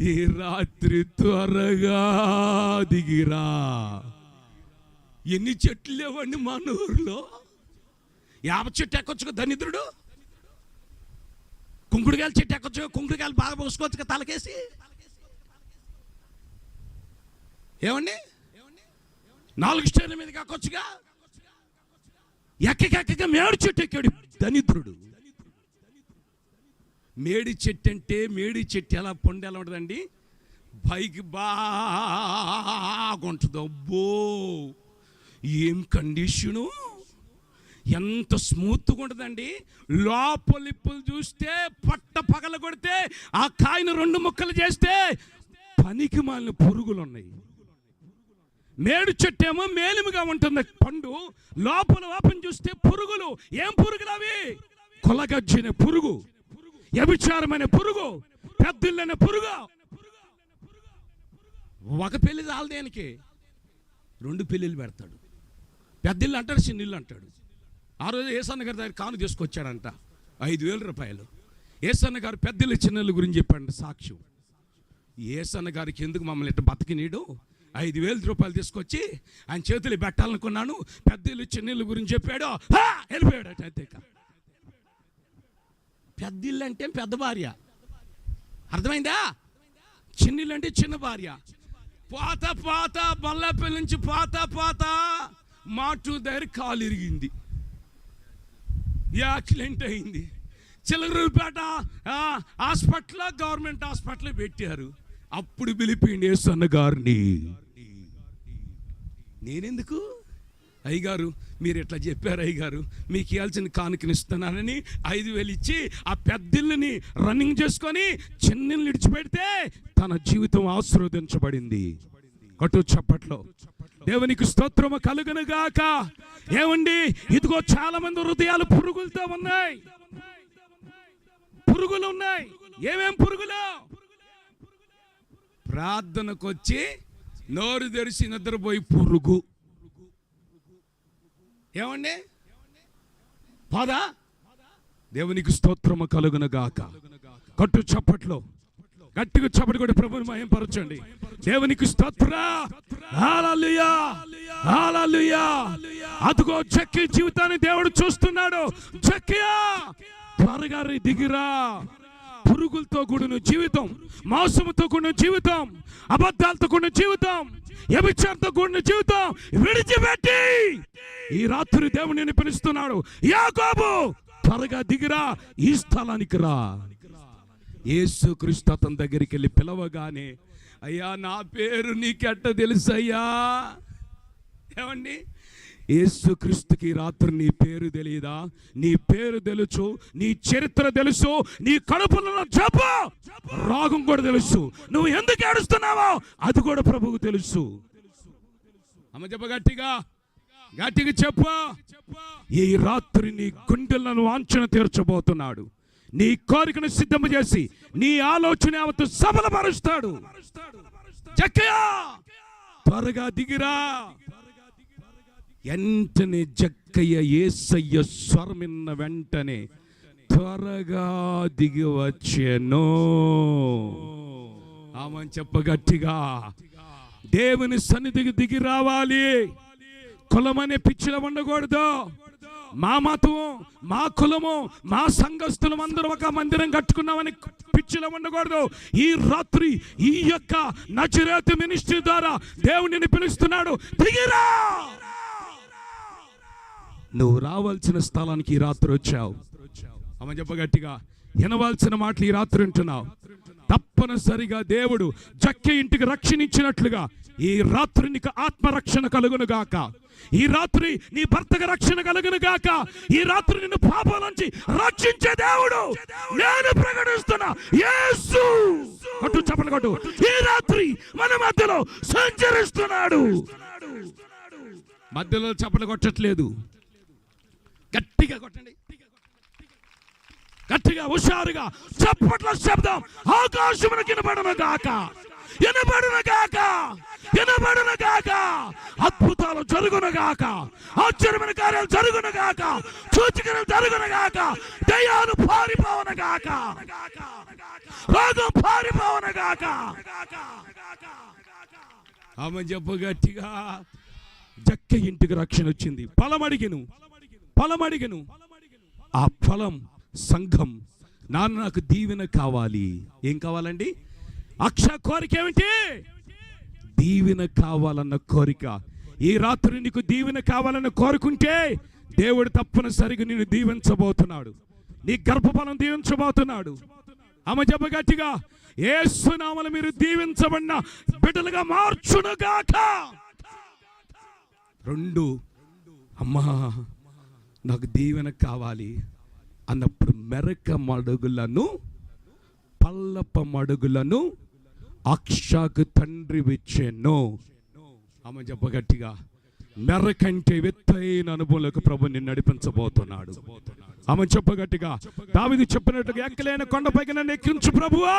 ఈ రాత్రి త్వరగా దిగిరా. ఎన్ని చెట్లు లేవండి మన ఊర్లో? యాప చెట్టు ఎక్కొచ్చుకో దరిద్రుడు, కుంకుడుకాయల చెట్టు ఎక్కొచ్చు, కుంకుడుకాయలు బాగా పోసుకోవచ్చు తలకేసి. ఏమండి 4 స్టేర్ల మీదకి ఎక్కొచ్చుగా. ఎక్కగా మేడి చెట్టు ఎక్కాడు దరిద్రుడు. మేడి చెట్టు అంటే, మేడి చెట్టు ఎలా పండు ఎలా ఉంటుందండి? పైకి బాగుంటుంది. అబ్బో ఏం కండిషను, ఎంత స్మూత్గా ఉంటుందండి. లోపలిప్పులు చూస్తే పట్ట పగల కొడితే ఆ కాయను 2 ముక్కలు చేస్తే పనికి మాలిన పురుగులు ఉన్నాయి. మేడు చెట్టు ఏమో మేలిమిగా ఉంటుంది పండు, లోపల ఓపెన్ చూస్తే పురుగులు. ఏం పురుగులు అవి? కొలగజ్జిన పురుగు, వ్యభిచారమైన పురుగు, పెద్దిల్లైన పురుగు. ఒక పెళ్లి చాలు దేనికి? 2 పెళ్ళిళ్ళు పెడతాడు. పెద్దిల్లు అంటాడు, చిన్నిల్లు అంటాడు. ఆ రోజు ఏసన్న గారి దగ్గర కాను తీసుకొచ్చాడంట 5,000 రూపాయలు. ఏసన్న గారు పెద్దిల్లు చిన్నల్లు గురించి చెప్పాడు సాక్ష్యం. ఏసన్న గారికి ఎందుకు మమ్మల్ని ఇట్లా బతికినీడు, 5,000 రూపాయలు తీసుకొచ్చి ఆయన చేతులు పెట్టాలనుకున్నాను, పెద్దిల్లు చిన్నిల్లు గురించి చెప్పాడు, వెళ్ళిపోయాడు. అంతే. పెద్దిల్లు అంటే పెద్ద భార్య, అర్థమైందా? చిన్నిల్లు అంటే చిన్న భార్య. పాత బల్లాపల్లి నుంచి పాత మాటు దగ్గర కాలు ఇరిగింది, యాక్సిడెంట్ అయింది. చిలకలూరిపేట హాస్పిటల్, గవర్నమెంట్ హాస్పిటల్ పెట్టారు. అప్పుడు పిలిపిండి యేసన్న గారిని. నేనెందుకు అయ్యగారు మీరు ఇట్లా చెప్పారు అయ్యగారు, మీకు ఇవ్వాల్సిన కానుకనిస్తున్నానని 5,000 ఇచ్చి ఆ పెద్దిల్లుని రన్నింగ్ చేసుకొని చిన్నని విడిచిపెడితే తన జీవితం ఆశీర్వదించబడింది. కట్టు చప్పట్లో దేవునికి స్తోత్రము కలుగును గాక. ఏమండి, ఇదిగో చాలా మంది హృదయాలు పురుగులతో ఉన్నాయి. పురుగులు ఉన్నాయి. ఏమేం పురుగులు? ప్రార్థనకు వచ్చి నోరు తెరిచి నిద్రపోయి పురుగు. ఏమండి పదా? దేవునికి స్తోత్రము కలుగును గాక. కట్టు చప్పట్లో గట్టిగా చప్పటి కూడా ప్రభువుని మహిమపరచండి. దేవునికి స్తోత్ర. హల్లెలూయా, హల్లెలూయా. అదిగో జక్కీ జీవితాన్ని దేవుడు చూస్తున్నాడు. జక్కీయా, త్వరగా దిగిరా. పురుగులతో కూడిన జీవితం, మోసముతో కూడిన జీవితం, అబద్ధాలతో కూడిన జీవితం, వ్యభిచారంతో కూడిన జీవితం విడిచిపెట్టి ఈ రాత్రి దేవుడు నిన్ను పిలుస్తున్నాడు. యాకోబు, త్వరగా దిగిరా, ఈ స్థలానికి రా. యేసుక్రీస్తు అతని దగ్గరికి వెళ్ళి పిలవగానే, అయ్యా నా పేరు నీకెట్ట తెలుసు అయ్యా? ఏమండి, యేసుక్రీస్తుకి రాత్రి నీ పేరు తెలియదా? నీ పేరు తెలుసు, నీ చరిత్ర తెలుసు, నీ కడుపులో జబ్బు రోగం కూడా తెలుసు, నువ్వు ఎందుకు ఏడుస్తున్నావో అది కూడా ప్రభువుకు తెలుసు. అమ్మ చెప్ప గట్టిగా, గట్టిగా చెప్పు. ఈ రాత్రి నీ గుండెలను వాంఛన తీర్చబోతున్నాడు. నీ కోరికను సిద్ధం చేసి నీ ఆలోచన యావత్తు సఫలపరుస్తాడు. జక్కయ్యా, త్వరగా దిగిరా. వెంటనే జక్కయ్య యేసయ్య స్వరమిన్న వెంటనే త్వరగా దిగి వచ్చెను. ఆమె చెప్ప గట్టిగా. దేవుని సన్నిధికి దిగి రావాలి. కులమనే పిచ్చిలో ఉండకూడదు. మా మతం, మా కులము, మా సంఘస్థులం అందరూ ఒక మందిరం కట్టుకున్నామని పిచ్చిలో ఉండకూడదు. ఈ రాత్రి ఈ యొక్క నజరేతు మినిస్ట్రీ ద్వారా దేవుడిని పిలుస్తున్నాడు. దిగిరా. నువ్వు రావాల్సిన స్థలానికి ఈ రాత్రి వచ్చావు. అమ్మ చెప్పగట్టిగా. వినవలసిన మాటలు ఈ రాత్రి వింటున్నావు. తప్పనిసరిగా దేవుడు జక్కే ఇంటికి రక్షణ ఇచ్చినట్లుగా ఈ రాత్రి నీకు ఆత్మరక్షణ కలుగును గాక. ఈ రాత్రి నీ భర్తకు రక్షణ కలుగును గాక. ఈ రాత్రి నిన్ను పాపం నుంచి రక్షించే దేవుడు నేను ప్రకటిస్తున్నా. యేసు కొట్టు చప్పట్లు కొట్టు. ఈ రాత్రి మన మధ్యలో సంచరిస్తున్నాడు. మధ్యలో చప్పట్లు కొట్టట్లేదు. గట్టిగా కొట్టండి, గట్టిగా హుషారుగా చప్పట్ల శబ్దం ఆకాశమున వినబడును గాక, వినబడును గాక, వినబడును గాక. అద్భుతాలు జరుగును గాక, ఆశ్చర్యమైన కార్యాలు జరుగును గాక, సూచనలు జరుగును గాక, దయ్యాలు పారిపోవును గాక, రోగం పారిపోవును గాక. ఆమె చెప్పు గట్టిగా. జక్కే ఇంటికి రక్షణ వచ్చింది. ఫలమడిగను, ఫలమడిగను. ఆ ఫలం సంఘం. నాకు దీవెన కావాలి. ఏం కావాలండి? అక్ష కోరిక ఏమిటి? దీవెన కావాలన్న కోరిక. ఈ రాత్రి నీకు దీవెన కావాలన్న కోరుకుంటే దేవుడు తప్పనిసరిగా నిన్ను దీవించబోతున్నాడు. నీ గర్భఫలం దీవించబోతున్నాడు. ఆమె చెప్ప గట్టిగా. యేసు నామమున మీరు దీవించబడిన బిడ్డలుగా మార్చునుగాక. 2 అమ్మా నాకు దీవెన కావాలి అన్నప్పుడు మెరక మడుగులను, పల్లప మడుగులను అక్షకు తండ్రి విచ్చెను. ఆమె చెప్పగట్టిగా. మెరకంటే వెత్తైన అనుభవంలోకి ప్రభు నిన్ను నడిపించబోతున్నాడు. ఆమె చెప్పగట్టిగా. దావీదు చెప్పినట్టుగా ఎక్కలేని కొండపైకి నన్ను ఎక్కించు ప్రభువా.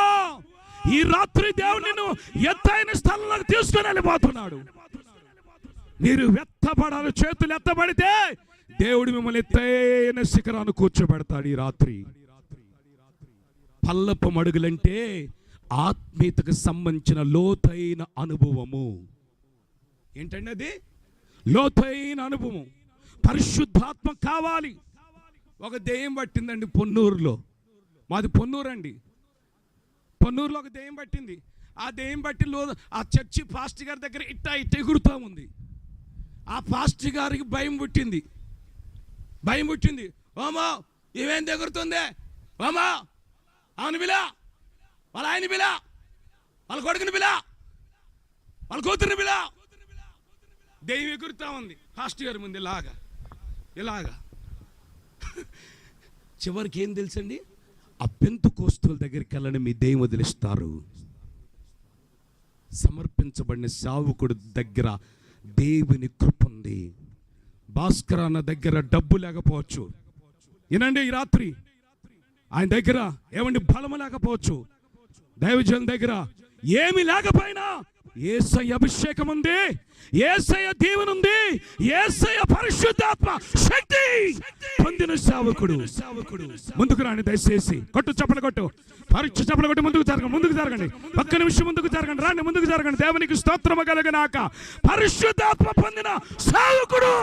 ఈ రాత్రి దేవుడు నిన్ను ఎత్తైన స్థలంలోకి తీసుకుని వెళ్ళిపోతున్నాడు. మీరు ఎత్తబడాలి. చేతులు ఎత్తబడితే దేవుడు మిమ్మల్ని ఎత్తైన శిఖరాన్ని కూర్చోబెడతాడు. ఈ రాత్రి పల్లపు మడుగులంటే ఆత్మీయతకు సంబంధించిన లోతైన అనుభవము. ఏంటండి అది? లోతైన అనుభవం. పరిశుద్ధాత్మ కావాలి. ఒక దెయ్యం పట్టిందండి పొన్నూరులో. మాది పొన్నూరు అండి. పొన్నూరులో ఒక దెయ్యం పట్టింది. ఆ దెయ్యం పట్టి ఆ చర్చి పాస్టర్ గారి దగ్గర ఇట్ట ఎగురుతూ ఉంది. ఆ పాస్టర్ గారికి భయం పుట్టింది. భయం పుట్టింది. ఓమా ఇవేం ఎగురుతుంది? ఓమా అవును బిలా, వాళ్ళ ఆయన బిలా, వాళ్ళ కొడుకుని బిలా, వాళ్ళ కూతురుని బిలా. దెయ్యం ఎగురుతా ఉంది పాస్టర్ గారి ముందు ఇలాగా చివరికి ఏం తెలుసండి, ఆ పెంతుకోస్తుల దగ్గరికి వెళ్ళని మీ దెయ్యం వదిలిస్తారు. సమర్పించబడిన సేవకుడు దగ్గర దేవుని కృప ఉంది. భాస్కర్ అన్న దగ్గర డబ్బు లేకపోవచ్చు, వినండి ఈ రాత్రి ఆయన దగ్గర ఏమండి బలము లేకపోవచ్చు, దైవజన్ దగ్గర ఏమి లేకపోయినా యేసయ్య అభిషేకం ఉంది, యేసయ్య దీవెన ఉంది, యేసయ్య పరిశుద్ధాత్మ శక్తి పొందిన సేవకుడు ముందుకు రాని దయచేసి కొట్టు చప్పలు కొట్టు, పరీక్ష చప్పలు కొట్టి ముందుకు జరగండి ఒక్క నిమిషం ముందుకు జరగండి, రాండి ముందుకు జరగండి. దేవునికి స్తోత్రము కలుగుగాక. పరిశుద్ధాత్మ పొందిన సేవకుడు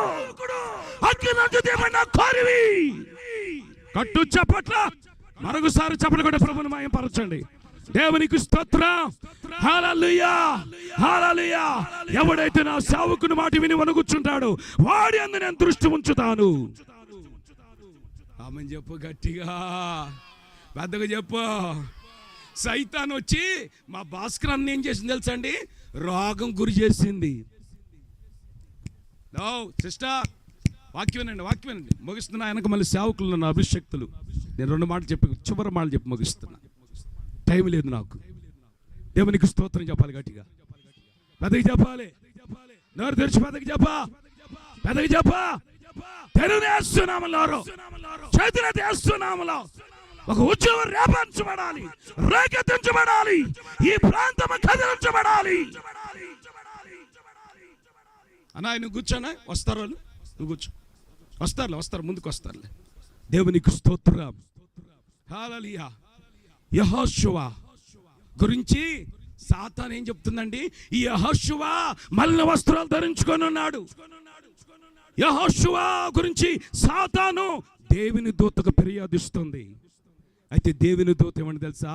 అగ్నిమండుదేమన్న కోరివి కట్టు చప్పట్ల మరొకసారి చప్పలు కొట్టి ప్రభువుని మహిమపరచండి. దేవునికి స్తోత్రం. హల్లెలూయా హల్లెలూయా. ఎవడైతే నా సేవకుని మాట విని వణుకుచుంటాడో వాడి అందు నేను దృష్టి ఉంచుతాను. ఆమెను చెప్పు గట్టిగా, పెద్దగా చెప్పు. సైతాన్ వచ్చి మా భాస్కర్ అన్న ఏం చేసింది తెలుసా అండి, రోగం గురి చేసింది. సిస్టర్ వాక్యం వినండి ముగిస్తున్నా. వెనక మళ్ళీ సేవకులు నా అభిషక్తులు. నేను 2 మాటలు చెప్పి చివరి మాటలు చెప్పి ముగిస్తున్నా, టైం లేదు నాకు. దేవునికి స్తోత్రం చెప్పాలి గట్టిగా, పెద్దకి చెప్పాలి, నోరు తెరిచి పెద్దకి చెప్పా. తెలుగునేస్తున్నాములో చేతుల చేస్తున్నాములో ఒక ఉద్యమం రేపించబడాలి, రేకెత్తించబడాలి, ఈ ప్రాంతం కదిలించబడాలి. అన్నా నువ్వు కూర్చోనా, వస్తారు వాళ్ళు, నువ్వు కూర్చో. వస్తారు ముందుకు వస్తారులే. దేవునికి స్తోత్రం. హల్లెలూయా. యెహోషువ గురించి సాతాను ఏం చెప్తుందండి, ఈ యెహోషువ మలిన వస్త్రాలు ధరించుకొని ఉన్నాడు. యెహోషువ గురించి సాతాను దేవుని దూతకు ఫిర్యాదిస్తుంది. అయితే దేవుని దూత ఏమని తెలుసా,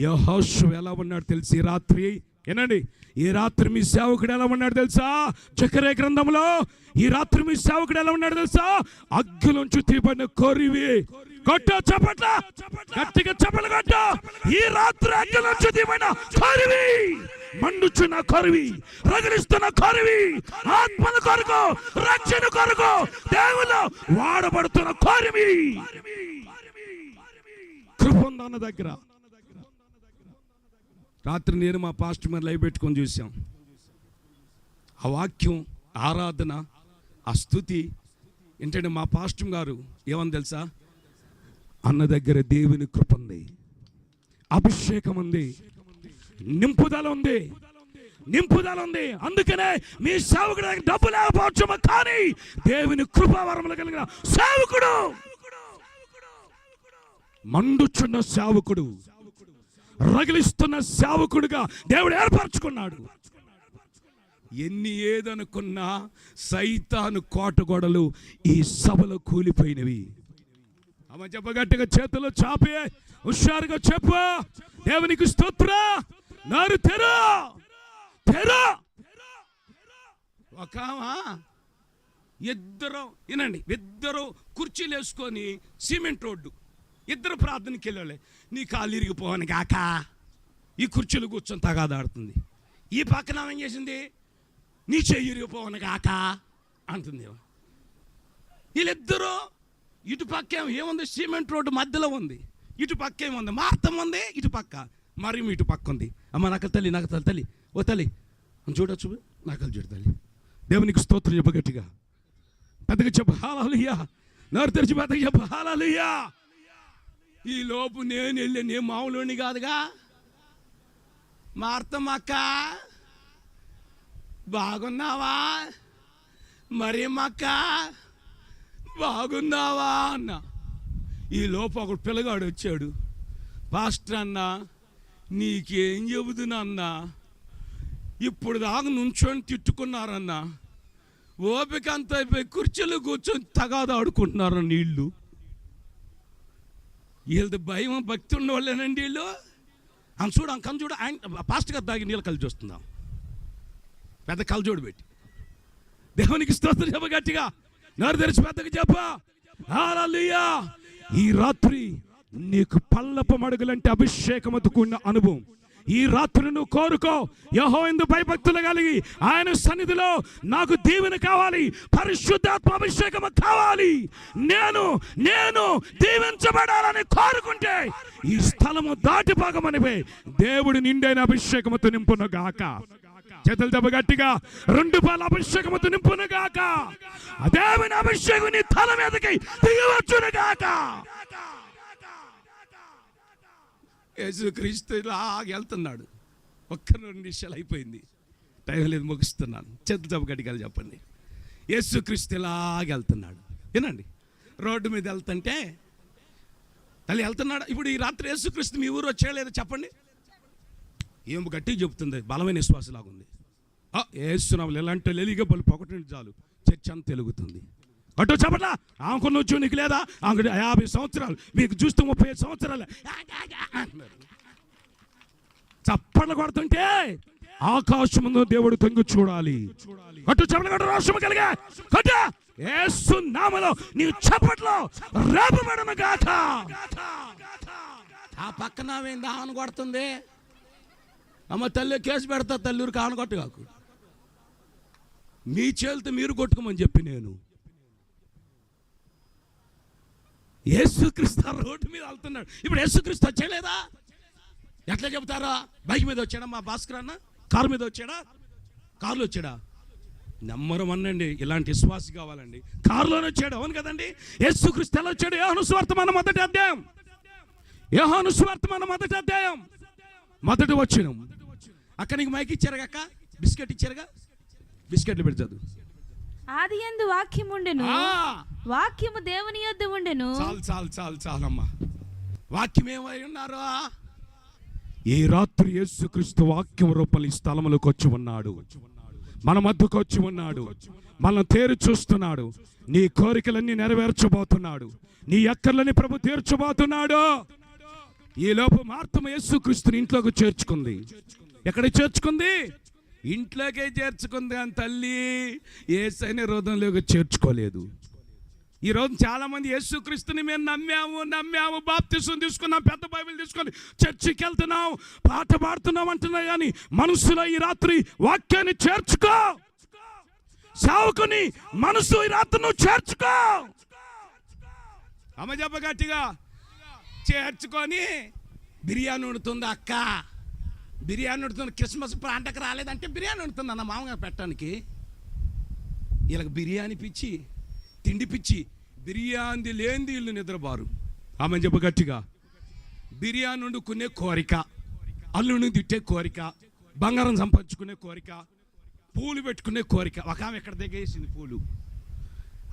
యెహోషువ ఎలా ఉన్నాడు తెలిసి ఈ రాత్రి ఏనండి, ఈ రాత్రి మీ సేవకుడు ఎలా ఉన్నాడు తెలుసా, జకర్యా గ్రంథంలో ఈ రాత్రి మీ సేవకుడు ఎలా ఉన్నాడు తెలుసా, అగ్గిలోంచి తీయబడిన కొరివి. కొట్టు చప్పట్ల, గట్టిగా చప్పట్లు కొట్టు. ఈ రాత్రి అగ్గిలోంచి తీయబడిన కొరివి, మండుచున్న కొరివి, రగిలిస్తున్న కొరివి, ఆత్మల కొరకు, రక్షణ కొరకు దేవుళ్ళు వాడబడుతున్న కొరివి. కృప ఉంది అన్న దగ్గర. రాత్రి నేను మా పాస్టర్ మీద లైవ్ పెట్టుకొని చూసాం. ఆ వాక్యం, ఆరాధన, ఆ స్తుతి ఏంటంటే మా పాస్టర్ గారు ఏమని తెలుసా, అన్న దగ్గర దేవుని కృప ఉంది, అభిషేకం ఉంది, నింపుదల ఉంది. అందుకనే మీ సేవకుడు దగ్గర డబ్బు లేకపోవచ్చు, కానీ దేవుని కృపావరములు కలిగిన సేవకుడు, మండుచున్న సేవకుడు, రగిలిస్తున్న సేవకుడుగా దేవుడు ఏర్పరచుకున్నాడు. ఎన్ని ఏదనుకున్నా సైతాను కోటగోడలు ఈ సభలో కూలిపోయినవి. అమ్మ చెప్పగట్టిగా చేతులు చాపి హుషారుగా చెప్పు. దేవునికి స్తోత్రం. నారు తెరా ఒక ఇద్దరు కుర్చీలు వేసుకొని సిమెంట్ రోడ్డు, ఇద్దరు ప్రార్థనకి వెళ్ళాలి. నీ కాళ్ళు ఇరిగిపోవని కాక ఈ కుర్చీలు కూర్చొని తగాదాడుతుంది. ఈ పక్కన ఏం చేసింది, నీ చెయ్యి ఇరిగిపోవని కాక అంటుంది. వీళ్ళిద్దరూ ఇటు పక్క ఏముంది, సిమెంట్ రోడ్డు మధ్యలో ఉంది, ఇటు పక్క ఏముంది, మార్తం ఉంది, ఇటు పక్క మరి ఇటు పక్క ఉంది. అమ్మ నాకు తల్లి ఓ తల్లి చూడొచ్చు, నాకు చూడు తల్లి. దేవునికి స్తోత్రం చెప్పు గట్టిగా, పెద్దగా చెప్పు హల్లెలూయా. నోరు తెరిచి పెద్దగా చెప్పు హల్లెలూయా. ఈ లోపు నేను మామూలుని కాదుగా, మార్తమ్మక్క బాగున్నావా, మరేమక్క బాగున్నావా అన్న. ఈ లోపు ఒకడు పిల్లగాడు వచ్చాడు, పాస్టర్ అన్న నీకేం చెబుతున్నా అన్న, ఇప్పుడు దాకా నుంచొని తిట్టుకున్నారన్న, ఓపిక అంత అయిపోయి కుర్చీలు కూర్చొని తగాదాడుకుంటున్నారు నీళ్ళు. వీళ్ళది భయం భక్తి ఉన్న వాళ్ళేనండి వీళ్ళు. చూడు ఆయన పాస్టర్ గారు తాగి నీళ్ళు కలిసి వస్తుందాం, పెద్ద కలజోడు పెట్టి. దేవునికి స్తోత్రం చెప్ప గట్టిగా, నోరు తెరిచి పెద్దగా చెప్ప హల్లెలూయా. ఈ రాత్రి నీకు పల్లపు మడుగులంటే అభిషేకముతో కూడిన అనుభవం, ఈ రాత్రి నువ్వు కోరుకో, యెహోవాయందు భయభక్తులు కలిగి ఆయన సన్నిధిలో నాకు దీవెన కావాలి, పరిశుద్ధాత్మ అభిషేకం కావాలి, నేను దీవించబడాలని కోరుకుంటే ఈ స్థలము దాటిపోకమనివే దేవుడి నిండైన అభిషేకముతో నింపును గాక. చేతులు దెబ్బ గట్టిగా 2 పాల అభిషేకముతో నింపును గాక. దేవుని అభిషేకం నీ తల మీదకి దిగవచ్చును గాక. యేసుక్రీస్తు వెళ్తున్నాడు. ఒక్క 2 నిమిషాలు అయిపోయింది, టైం లేదు, ముగిస్తున్నాను. చేతులు దెబ్బ గట్టిగా చెప్పండి. యేసుక్రీస్తు వెళ్తున్నాడు. వినండి, రోడ్డు మీద వెళ్తుంటే తల్లి వెళ్తున్నాడు. ఇప్పుడు ఈ రాత్రి యేసుక్రీస్తు మీ ఊరు వచ్చేయలేదు చెప్పండి. ఏం గట్టిగా చెబుతుంది, బలమైన విశ్వాసలాగా ఉంది. ఏసునామలు ఎలాంటి లేలిగా బలు పొగటి చాలు చర్చ అంత తెలుగుతుంది. అటు చెప్పట్లా ఆమెకు వచ్చి నీకు లేదా, ఆమె 50 సంవత్సరాలు, మీకు చూస్తే 35 సంవత్సరాలు చప్పట్లు కొడుతుంటే ఆకాశం ముందు దేవుడు తొంగి చూడాలి. అటు చెప్పలు రోషం కలిగా కట్ట యేసు నామములో నీ చప్పట్లో రేపబడను గాక. ఆ పక్కన ఏంది ఆమెను కొడుతుంది, అమ్మ తల్లి కేసు పెడతా, తల్లికి ఆమెను కొట్టు కాకు, మీ చేతులతో మీరు కొట్టుకోమని చెప్పి నేను. యేసుక్రీస్తు రోడ్డు మీద వెళ్తున్నాడు. ఇప్పుడు యేసుక్రీస్తు వచ్చేలేదా? ఎట్లా చెబుతారా? బైక్ మీద వచ్చాడా మా భాస్కర్ అన్న? కారు మీద వచ్చాడా? కారులో వచ్చాడా? నమ్మరం అనండి, ఇలాంటి విశ్వాసం కావాలండి. కారులోనే వచ్చాడు, అవును కదండి. యేసుక్రీస్తు ఎలా వచ్చాడు? యోహాను సువార్త మొదటి అధ్యాయం, యోహాను సువార్త మొదటి అధ్యాయం మొదటి వచనం. అక్క నీకు మైక్ ఇచ్చారుగా అక్క, బిస్కెట్ ఇచ్చారుగా, బిస్కెట్లు పెడతాడు. ఆదియందు వాక్యము ఉండెను, వాక్యము దేవుని యొద్ద ఉండెను. చాలమ్మా. వాక్యం ఏమై ఉన్నారు? ఈ రాత్రి యేసుక్రీస్తు వాక్యం రూపంలో ఈ స్థలములకు వచ్చి ఉన్నాడు, మన మధ్యకు వచ్చి ఉన్నాడు, మనం తేరు చూస్తున్నాడు. నీ కోరికలన్నీ నెరవేర్చబోతున్నాడు, నీ అక్కర్లని ప్రభు తీర్చబోతున్నాడు. ఈ లోపు మార్తమ్మ యేసుక్రీస్తుని ఇంట్లోకి చేర్చుకుంది. ఎక్కడ చేర్చుకుంది? ఇంట్లోకే చేర్చుకుంది. అని తల్లి యేసయ్యని హృదయంలోకి చేర్చుకోలేదు. ఈరోజు చాలా మంది యేసుక్రీస్తుని మేము నమ్మాము, బాప్తిసం తీసుకున్నాం, పెద్ద బైబిల్ తీసుకొని చర్చికి వెళ్తున్నాం, పాట పాడుతున్నాం అంటున్నా. కానీ మనసులో ఈ రాత్రి వాక్యాన్ని చేర్చుకో. సావుకుని మనసు ఈ రాత్రి నువ్వు చేర్చుకో. అమ్మ చెప్ప గట్టిగా, చేర్చుకొని. బిర్యానీ వండుతుంది అక్క, బిర్యానీ వండుతుంది. క్రిస్మస్ పండగ రాలేదంటే బిర్యానీ వండుతుంది అన్న మామగారు పెట్టడానికి. వీళ్ళకి బిర్యానీ పిచ్చి, తిండి పిచ్చి, బిర్యానీ లేనిది ఇల్లు నిద్రబారు. ఆమె చెప్ప గట్టిగా, బిర్యానీ వండుకునే కోరిక, అల్లుని తిట్టే కోరిక, బంగారం సంపాదించుకునే కోరిక, పూలు పెట్టుకునే కోరిక. ఒక ఆమె ఎక్కడ దగ్గరేసింది పూలు,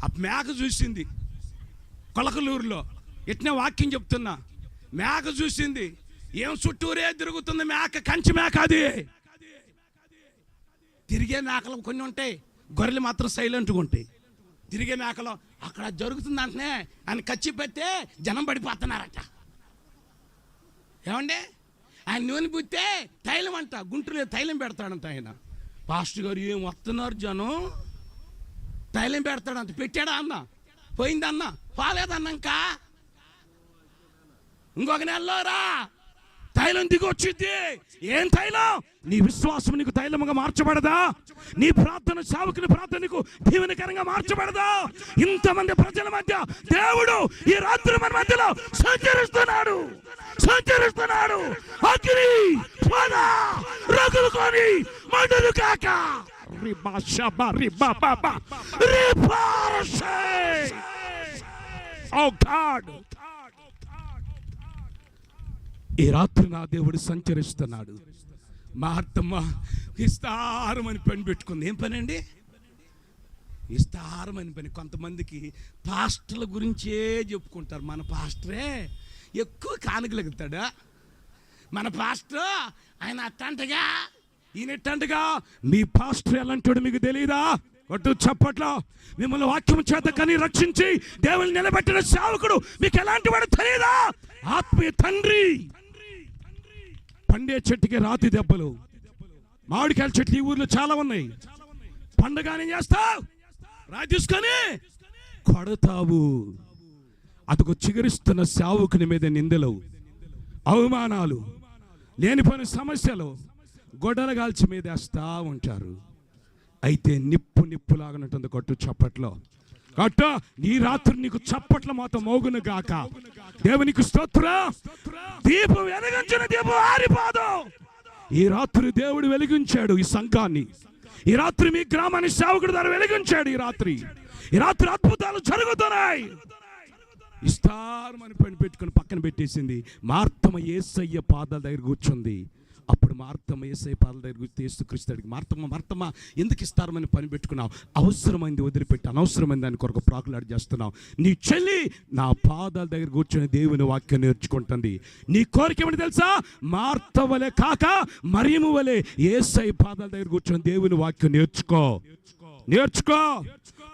ఆ మేక చూసింది కొలకలూరులో. ఎట్నే వాక్యం చెప్తున్నా, మేక చూసింది. ఏం చుట్టూరే తిరుగుతుంది మేక, కంచి మేక. అది తిరిగే మేకలు కొన్ని ఉంటాయి, గొర్రెలు మాత్రం సైలెంట్గా ఉంటాయి. తిరిగే మేకలో అక్కడ జరుగుతుంది అంటనే ఆయన కచ్చి పెడితే జనం పడిపోతున్నారట. ఏమండి, ఆయన నూనె పుట్టే తైలం అంట, గుంటూరులో తైలం పెడతాడంట ఆయన. పాస్టర్ గారు ఏం వస్తున్నారు జనం, తైలం పెడతాడంట. పెట్టాడా అన్న? పోయిందన్న, పోలేదన్న. ఇంకొక నెలలో రా, తైలం దిగి వచ్చింది. ఏం తైలం? నీ విశ్వాసం నీకు తైలముగా మార్చబడదా? నీ ప్రార్థన, సావుకుని ప్రార్థన నీకు దీవెనకరంగా మార్చబడదా? ఇంతమంది ప్రజల మధ్య దేవుడు ఈ రాత్రి మన మధ్యలో సంచరిస్తున్నాడు. అగ్ని రగులుకొని మండులు కాక. ఈ రాత్రి నా దేవుడు సంచరిస్తున్నాడు. మార్తమ్మ విస్తారమని పని పెట్టుకుంది. ఏం పని అండి? విస్తారమని పని. కొంతమందికి పాస్టర్ల గురించే చెప్పుకుంటారు. మన పాస్టరే ఎక్కువ కానుకలుగుతాడు. మన పాస్టర్ ఆయన అట్టంటగా, ఈయన ఎట్టంటగా. మీ పాస్టర్ ఎలాంటి మీకు తెలియదా? ఒట్టు చప్పట్లో మిమ్మల్ని వాక్యం చేత కని రక్షించి దేవుని నిలబెట్టిన సేవకుడు మీకు ఎలాంటి వాడు తెలియదా? ఆత్మీయ తండ్రి. పండే చెట్టుకి రాతి దెబ్బలు, మామిడికాయల చెట్లు ఈ ఊర్లో చాలా ఉన్నాయి. పండగానే చేస్తావు, రాయి తీసుకొని కొడతావు. అతకు చిగురిస్తున్న సేవకుని మీద నిందలు, అవమానాలు, లేనిపోయిన సమస్యలు గొడ్డల కాల్చి మీద వేస్తూ ఉంటారు. అయితే నిప్పులాగనట్టుంది కొట్టు చప్పట్లో. కట్ట ఈ రాత్రి నీకు చప్పట్ల మాత్రం మోగును గాక. దేవునికి స్తోత్రం. దీపం వెలిగించిన దీపం ఆరిపోదు. ఈ రాత్రి దేవుడు వెలిగించాడు ఈ సంఘాన్ని. ఈ రాత్రి మీ గ్రామాన్ని సేవకుడి ద్వారా వెలిగించాడు. ఈ రాత్రి అద్భుతాలు జరుగుతున్నాయి. ఇస్తారమని పని పెట్టుకుని పక్కన పెట్టేసింది. మార్తమ్మ యేసయ్య పాదాల దగ్గర కూర్చుంది. అప్పుడు మార్తమ్మ యేసయ్య పాదాల దగ్గర కూర్చుంది. యేసుక్రీస్తు అడిగి, మార్తమ్మ ఎందుకు ఇస్తారమని పని పెట్టుకున్నావు? అవసరమైంది వదిలిపెట్టి అనవసరమైన దాని కొరకు ప్రాకులాడి చేస్తున్నావు. నీ చెల్లి నా పాదాల దగ్గర కూర్చొని దేవుని వాక్యం నేర్చుకుంటుంది. నీ కోరిక ఏమిటి తెలుసా? మార్త వలె కాక మరియము వలె యేసయ్య పాదాల దగ్గర కూర్చొని దేవుని వాక్యం నేర్చుకో.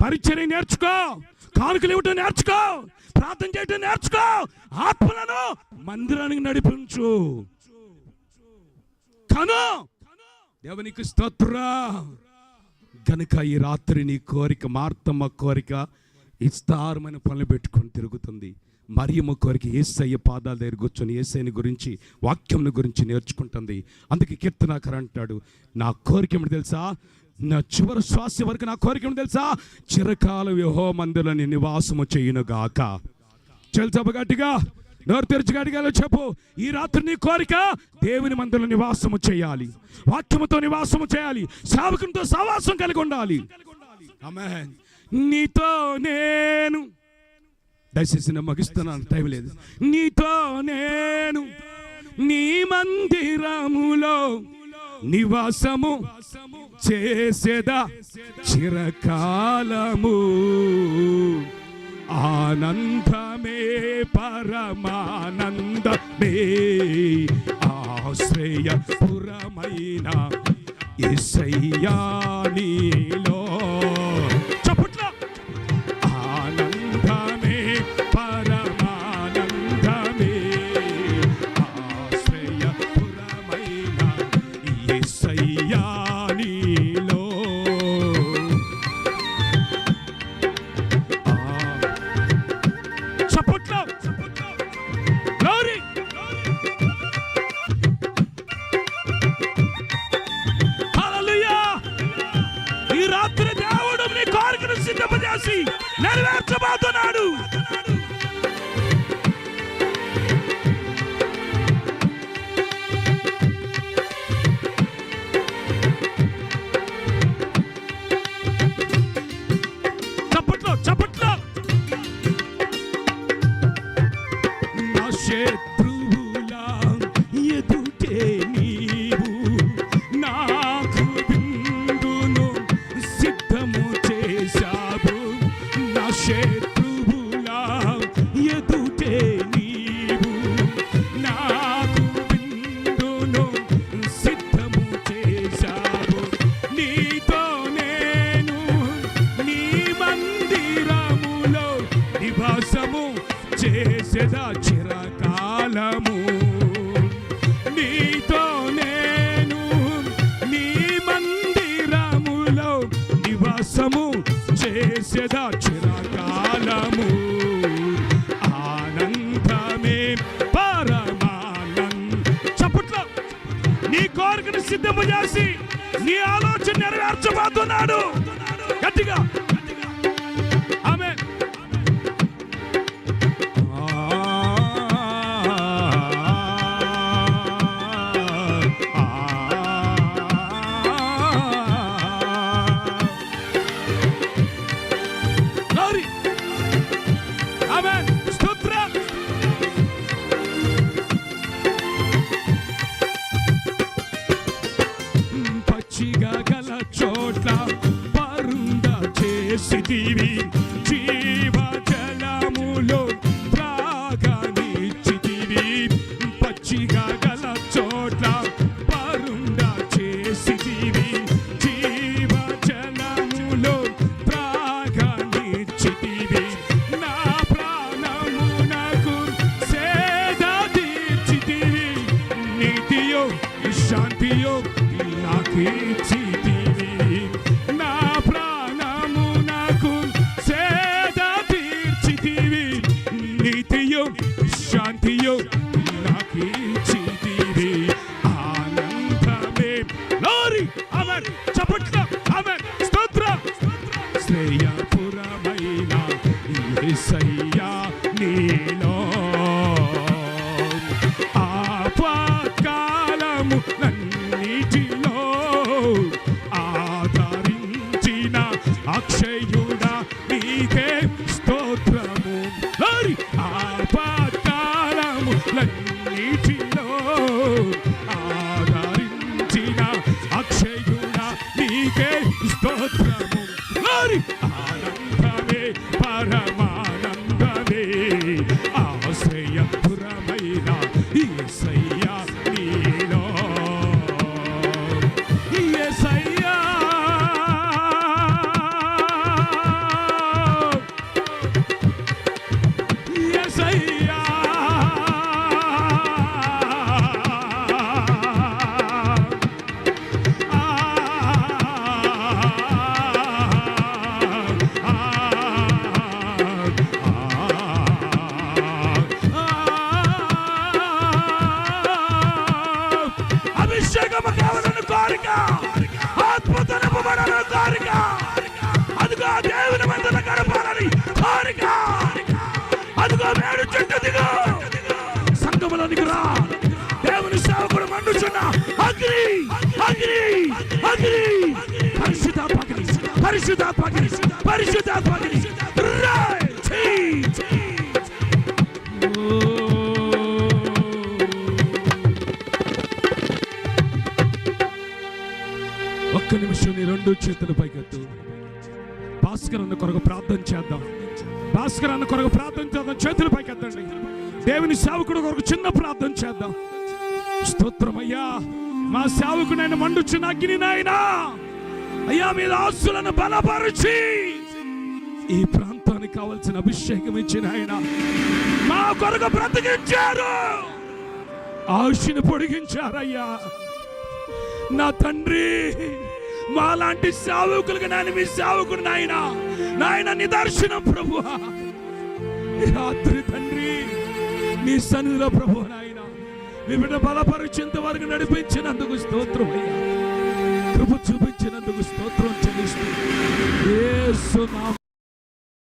పరిచర్య నేర్చుకో. కానుకలు ఇవ్వటం నేర్చుకో. ప్రార్థన చేయటం నేర్చుకో. ఆత్మలను మందిరానికి నడిపించు. కను దేవునికి స్తోత్రం. గనుక ఈ రాత్రి నీ కోరిక, మార్తమ్మ కోరిక ఇస్తారమైన పనులు పెట్టుకొని తిరుగుతుంది. మరియమ్మ కోరిక యేసయ్య పాదాల దగ్గర కూర్చొని యేసయ్యని గురించి, వాక్యం గురించి నేర్చుకుంటుంది. అందుకే కీర్తనాకారుడు అంటాడు, నా కోరిక ఏమిటి తెలుసా? నా చివరి శ్వాస వరకు నా కోరిక ఏమిటి తెలుసా? చిరకాలం యెహోవా మందిరంలో నివాసము చేయునుగాక. చెల్చబ గట్టిగా నోరు తెరిచి గట్టిగా చెప్పు. ఈ రాత్రి నీ కోరిక దేవుని మందిరంలో నివాసము చేయాలి. వాక్యముతో నివాసము చేయాలి. సేవకునితో సహవాసం కలిగి ఉండాలి. ఆమేన్. నీతో నేను, దయచేసి నేను ముగిస్తున్నాను, టైం లేదు. నీతో నేను నీ మందిరములో నివాసము చేసేదా చిరకాలము. ఆనందమే పరమానందమే ఆశ్రయపురమైన యేసయ్యా నీలో. చప్పట్ల. ఆనందమే పరమానందమే ఆశ్రయపురమైన యేసయ్యా నీలో. నెరవేర్చబోతున్నాడు. చప్పట్లో. నా శత్రువులా ఎదుటే నీవు నాకు విందును సిద్ధము చేశావు. నా శత్రువులా ఎదుటే నీవు నాకు విందును సిద్ధము చేశావు. నీతో నేను నీ మందిరములో నివాసము చేసేదా చిరకాలము. నీతో నేను నీ మందిరములో నివాసము చేసేదా చిరకాలము. ఆనందమే పరమానందం. చప్పట్లో. నీ కోరికను సిద్ధము చేసి నీ ఆలోచన నెరవేర్చబోతున్నాడు. గట్టిగా. ఆమేన్. చేసితివి జీవ జలములో త్రాగనిచ్చితివి. పచ్చిగా గల చోట్ల పరుండ చేసితివి జీవ జలములో త్రాగనిచ్చితివి. నా ప్రాణమునకు సేద తీర్చితివి. నీతియో శాంతియో నాకిచ్చితివి. నా శాంతియో నాకిచ్చితివి. ఆమేన్. చప్పట్లు. ఆమేన్. స్తోత్రం. శ్రేయపురమైన యేసయ్యా నీలో ఆపత్కాలము నన్నిటిలో ఆదరించిన అక్షయుడా నీకే స్తోత్రము. ఆపత్కాలము నన్నిటిలో ఆదరించిన అక్షయుడా నీకే స్తోత్రము. ఆనందమే పరమానందమే ఆశ్రయపురమైన యేసయ్యా నీలో యేసయ్యా యేసయ్యా అభిషేకము కావాలని కోరిక, ఆత్మతో నింపబడాలని కోరిక, అదిగో దేవుని మందిలో గడపాలని కోరిక, అదిగో మేడు చెట్టు దిగు సంఘములోనికి రా. దేవుని సేవకుడు మండుచున్న అగ్ని అగ్ని అగ్ని పరిశుద్ధాత్మగ్ని పరిశుద్ధాత్మగ్ని పరిశుద్ధాత్మగ్ని ఒక్క నిమిషం నీ రెండు చేతులు పైకెత్తు. భాస్కర్ అన్న కొరకు ప్రార్థన చేద్దాం. భాస్కర్ అన్న కొరకు ప్రార్థన చేద్దాం. చేతులు పైకెత్తండి. దేవుని సేవకుడు కొరకు చిన్న ప్రార్థన చేద్దాం. స్తోత్రమయ్యా, మా సేవకుడైన మండుచున్న అగ్ని నాయనా అయ్యా మీద ఆస్తులను బలపరిచి ఈ ప్రాంతానికి కావలసిన అభిషేకం ఇచ్చిన ఆయన మా కొరకు బ్రతికించారు, ఆశను పొడిగించారయ్యా. నా తండ్రి, మాలాంటి సేవకులుగా నేను మీ సేవకుడు నాయన నాయన నిదర్శనం ప్రభువా. ఈ రాత్రి తండ్రి నీ సన్నిధిలో ప్రభు నాయన మీ బిడ్డ బలపరిచేంత వరకు నడిపించినందుకు స్తోత్రం అయ్యా. కృప చూపించినందుకు స్తోత్రం చెల్లిస్తూ యేసు నామములో